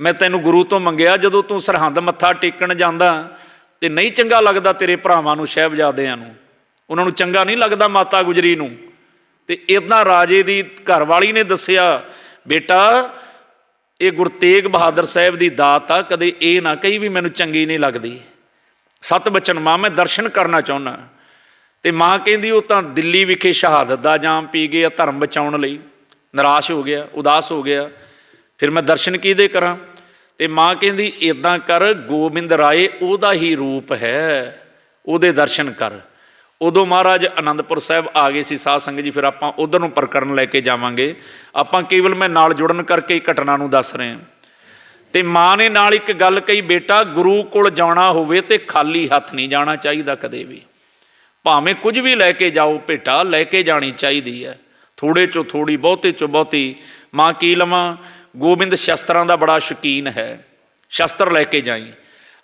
ਮੈਂ ਤੈਨੂੰ ਗੁਰੂ ਤੋਂ ਮੰਗਿਆ, ਜਦੋਂ ਤੂੰ ਸਰਹੰਦ ਮੱਥਾ ਟੇਕਣ ਜਾਂਦਾ ਤੇ ਨਹੀਂ ਚੰਗਾ ਲੱਗਦਾ ਤੇਰੇ ਭਰਾਵਾਂ ਨੂੰ, ਸਾਹਿਬਜ਼ਾਦਿਆਂ ਨੂੰ, ਉਹਨਾਂ ਨੂੰ ਚੰਗਾ ਨਹੀਂ ਲੱਗਦਾ ਮਾਤਾ ਗੁਜਰੀ ਨੂੰ। ਤੇ ਇੱਦਾਂ ਰਾਜੇ ਦੀ ਘਰਵਾਲੀ ਨੇ ਦੱਸਿਆ, ਬੇਟਾ ਇਹ ਗੁਰੂ ਤੇਗ ਬਹਾਦਰ ਸਾਹਿਬ ਦੀ ਦਾਤ ਆ, ਕਦੇ ਇਹ ਨਾ ਕਹੀ ਵੀ ਮੈਨੂੰ ਚੰਗੀ ਨਹੀਂ ਲੱਗਦੀ। ਸਤ ਬਚਨ ਮਾਂ ਮੈਂ ਦਰਸ਼ਨ ਕਰਨਾ ਚਾਹੁੰਦਾ। ਤੇ ਮਾਂ ਕਹਿੰਦੀ ਉਹ ਤਾਂ ਦਿੱਲੀ ਵਿਖੇ ਸ਼ਹਾਦਤ ਦਾ ਜਾਮ ਪੀ ਗਏ ਆ ਧਰਮ ਬਚਾਉਣ ਲਈ, ਨਿਰਾਸ਼ ਹੋ ਗਿਆ, ਉਦਾਸ ਹੋ ਗਿਆ, ਫਿਰ ਮੈਂ ਦਰਸ਼ਨ ਕਿਹਦੇ ਕਰਾਂ? ਤੇ ਮਾਂ ਕਹਿੰਦੀ ਇੱਦਾਂ ਕਰ, ਗੋਬਿੰਦ ਰਾਏ ਉਹਦਾ ਹੀ ਰੂਪ ਹੈ, ਉਹਦੇ ਦਰਸ਼ਨ ਕਰ। ਉਦੋਂ ਮਹਾਰਾਜ ਅਨੰਦਪੁਰ ਸਾਹਿਬ ਆ ਗਏ ਸੀ। ਸਾਧ ਸੰਗਤ ਜੀ ਫਿਰ ਆਪਾਂ ਉਧਰ ਨੂੰ ਪ੍ਰਕਰਨ ਲੈ ਕੇ ਜਾਵਾਂਗੇ। ਆਪਾਂ ਕੇਵਲ ਮੈਂ ਨਾਲ ਜੁੜਨ ਕਰਕੇ ਘਟਨਾ ਨੂੰ ਦੱਸ ਰਹੇ ਹਾਂ। ਤੇ ਮਾਂ ਨੇ ਨਾਲ ਇੱਕ ਗੱਲ ਕਹੀ, ਬੇਟਾ ਗੁਰੂ ਕੋਲ ਜਾਣਾ ਹੋਵੇ ਤੇ ਖਾਲੀ ਹੱਥ ਨਹੀਂ ਜਾਣਾ ਚਾਹੀਦਾ ਕਦੇ ਵੀ। ਭਾਵੇਂ ਕੁਝ ਵੀ ਲੈ ਕੇ ਜਾਓ, ਭੇਟਾ ਲੈ ਕੇ ਜਾਣੀ ਚਾਹੀਦੀ ਹੈ, ਥੋੜੇ ਚੋਂ ਥੋੜੀ, ਬਹੁਤੇ ਚੋਂ ਬਹੁਤੀ। ਮਾਂ ਕੀ ਲਵਾਂ? ਗੋਬਿੰਦ ਸ਼ਸਤਰਾਂ ਦਾ ਬੜਾ ਸ਼ੌਕੀਨ ਹੈ, ਸ਼ਸਤਰ ਲੈ ਕੇ ਜਾਈ।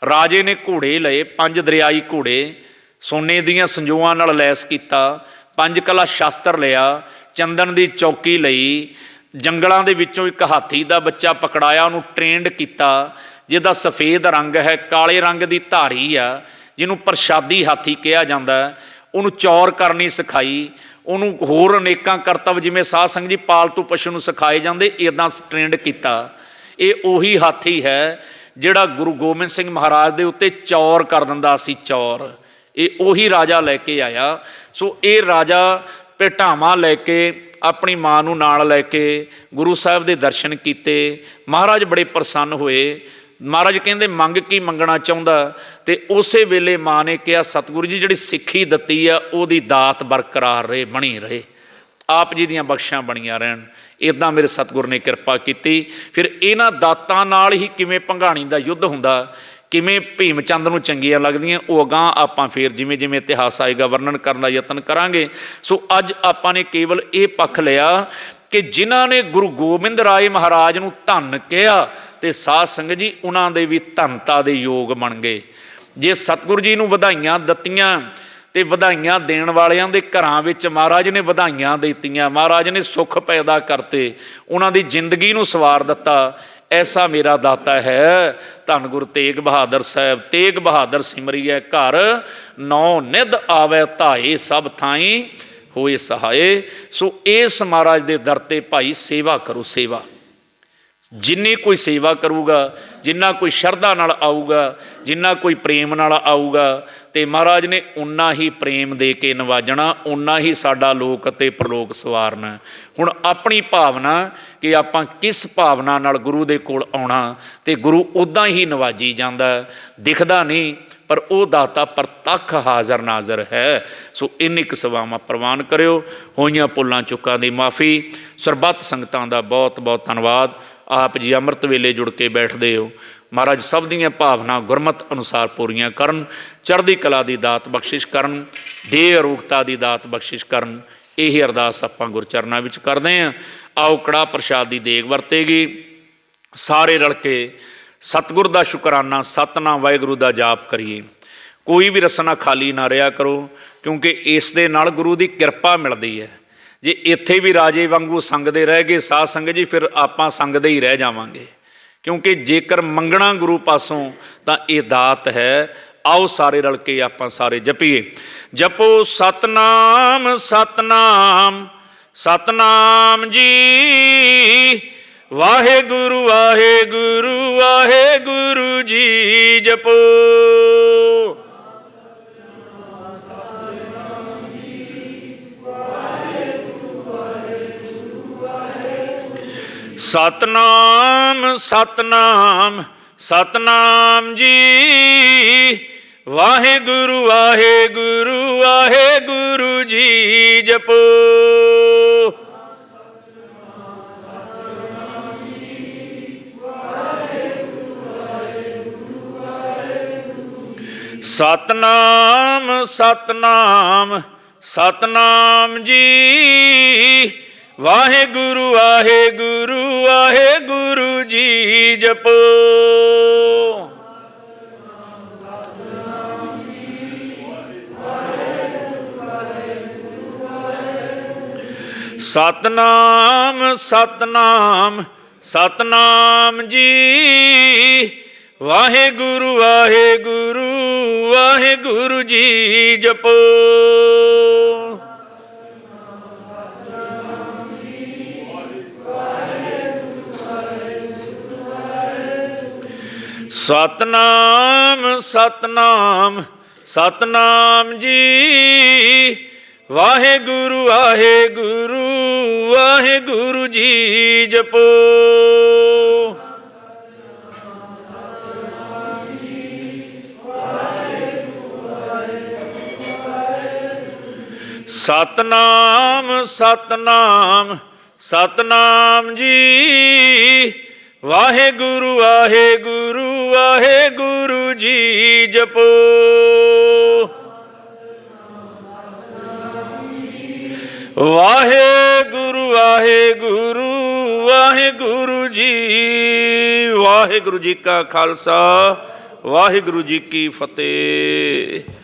ਰਾਜੇ ਨੇ ਘੋੜੇ ਲਏ, 5 ਦਰਿਆਈ ਘੋੜੇ, ਸੋਨੇ ਦੀਆਂ ਸੰਜੋਆਂ ਨਾਲ ਲੈਸ ਕੀਤਾ, 5 ਕਲਾ ਸ਼ਸਤਰ ਲਿਆ, ਚੰਦਨ ਦੀ ਚੌਕੀ ਲਈ, ਜੰਗਲਾਂ ਦੇ ਵਿੱਚੋਂ ਇੱਕ ਹਾਥੀ ਦਾ ਬੱਚਾ ਪਕੜਾਇਆ, ਉਹਨੂੰ ਟ੍ਰੇਨਡ ਕੀਤਾ, ਜਿਹਦਾ ਸਫੇਦ ਰੰਗ ਹੈ, ਕਾਲੇ ਰੰਗ ਦੀ ਧਾਰੀ ਆ, ਜਿਹਨੂੰ ਪ੍ਰਸ਼ਾਦੀ ਹਾਥੀ ਕਿਹਾ ਜਾਂਦਾ। ਉਹਨੂੰ ਚੌਰ ਕਰਨੀ ਸਿਖਾਈ, ਉਹਨੂੰ ਹੋਰ ਅਨੇਕਾਂ ਕਰਤੱਵ ਜਿਵੇਂ ਸਾਧ ਸੰਗਤ ਜੀ ਪਾਲਤੂ ਪਸ਼ੂ ਨੂੰ ਸਿਖਾਏ ਜਾਂਦੇ, ਇੱਦਾਂ ਟ੍ਰੇਨਡ ਕੀਤਾ। ਇਹ ਉਹੀ ਹਾਥੀ ਹੈ ਜਿਹੜਾ ਗੁਰੂ ਗੋਬਿੰਦ ਸਿੰਘ ਮਹਾਰਾਜ ਦੇ ਉੱਤੇ ਚੌਰ ਕਰ ਦਿੰਦਾ ਸੀ, ਚੌਰ। ਇਹ ਉਹੀ ਰਾਜਾ ਲੈ ਕੇ ਆਇਆ। ਸੋ ਇਹ ਰਾਜਾ ਭੇਟਾਵਾਂ ਲੈ ਕੇ ਆਪਣੀ ਮਾਂ ਨੂੰ ਨਾਲ ਲੈ ਕੇ ਗੁਰੂ ਸਾਹਿਬ ਦੇ ਦਰਸ਼ਨ ਕੀਤੇ। ਮਹਾਰਾਜ ਬੜੇ ਪ੍ਰਸੰਨ ਹੋਏ। ਮਹਾਰਾਜ ਕਹਿੰਦੇ ਮੰਗ ਕੀ ਮੰਗਣਾ ਚਾਹੁੰਦਾ? ਤੇ ਉਸੇ ਵੇਲੇ ਮਾਂ ਨੇ ਕਿਹਾ, ਸਤਿਗੁਰੂ ਜੀ ਜਿਹੜੀ ਸਿੱਖੀ ਦਿੱਤੀ ਆ ਉਹਦੀ ਦਾਤ ਬਰਕਰਾਰ ਰਹੇ, ਬਣੀ ਰਹੇ, ਆਪ ਜੀ ਦੀਆਂ ਬਖਸ਼ਾਂ ਬਣੀਆਂ ਰਹਿਣ। इदां मेरे सतगुर ने किरपा की। फिर इन्हां दातां नाल ही किवें भंगाणी दा युद्ध हुंदा, किवें भीम चंद नूं चंगीआं लगदियां, वो अगां आपां फिर जिवें जिवें इतिहास आएगा वर्णन करन दा यतन करांगे। सो अज आपां ने केवल ये पक्ष लिया कि जिन्हां ने गुरु गोबिंद राय महाराज नूं धन कहा ते साध संगत जी उन्हां दे भी धनता दे योग बन गए। जे सतगुरु जी नूं वधाइयां दित्तियां ते वधाइयां देण वालियां दे घरां विच महाराज ने वधाइयां दित्तियां, महाराज ने सुख पैदा करते, उन्हां दी जिंदगी नूं सवार दित्ता। ऐसा मेरा दाता है धन गुरु तेग बहादुर साहब। तेग बहादुर सिमरिए घर नौ निध आवे धाए सब थाई होए सहाय। सो इस महाराज दे दर ते भाई सेवा करो। सेवा जिन्नी कोई सेवा करूगा, जिन्ना कोई शरधा नाल आऊगा, जिन्ना कोई प्रेम नाल आऊगा, तो महाराज ने उन्ना ही प्रेम दे के नवाजना, उन्ना ही साडा लोक ते परलोक सवारना। हुण अपनी भावना कि आपां किस भावना नाल गुरु दे कोल आउणा, ते गुरु उदां ही नवाजी जांदा, दिखदा नहीं पर वो दाता प्रतख हाज़र नाज़र है। सो इन्नी क सवावां प्रवान करियो। होईयां भुल्लां चुक्कां दी माफ़ी। सरबत संगतां दा बहुत बहुत धन्नवाद। आप जी अमृत वेले जुड़ के बैठते हो, महाराज सब दियां भावना गुरमत अनुसार पूरियां करन, चढ़दी कला दी दात बख्शिश करन, देह अरोगता दी दात बख्शिश करन। यही अरदास आपां गुरचरनां विच करदे हां। आओ कड़ा प्रशाद दी देग वरतेगी, सारे रल के सतगुर दा शुकराना सतनाम वाहिगुरू दा जाप करिए। कोई भी रसना खाली ना रहा करो, क्योंकि इस दे नाल गुरु दी किरपा मिलदी है। जे इत्थे भी राजे वांगू संगदे रह गए साध संगत जी, फिर आपां संगदे ही रह जावांगे, क्योंकि जेकर मंगना गुरु पासों तां ये दात है। आओ सारे रल के आपां सारे जपीए। जपो सतनाम सतनाम सतनाम जी, वाहेगुरु वाहेगुरु वाहेगुरु जी। जपो सतनाम सतनाम सतनाम जी, वाहेगुरु वाहेगुरु वाहेगुरु जी। जपो सतनाम सतनाम सतनाम जी, वाहेगुरु वाहेगुरु वाहेगुरु जी। जपो सतनाम सतनाम सतनाम जी, वाहेगुरु वाहेगुरु वाहेगुरु जी। जपो सतनाम सतनाम सतनाम जी, वाहेगुरु वाहेगुरु वाहेगुरु जी। जपो सतनाम सतनाम सतनाम जी, वाहेगुरु वाहेगुरु वाहेगुरु जी। जपो वाहेगुरु वाहेगुरु वाहेगुरु जी। वाहेगुरु जी का खालसा, वाहेगुरु जी की फतेह।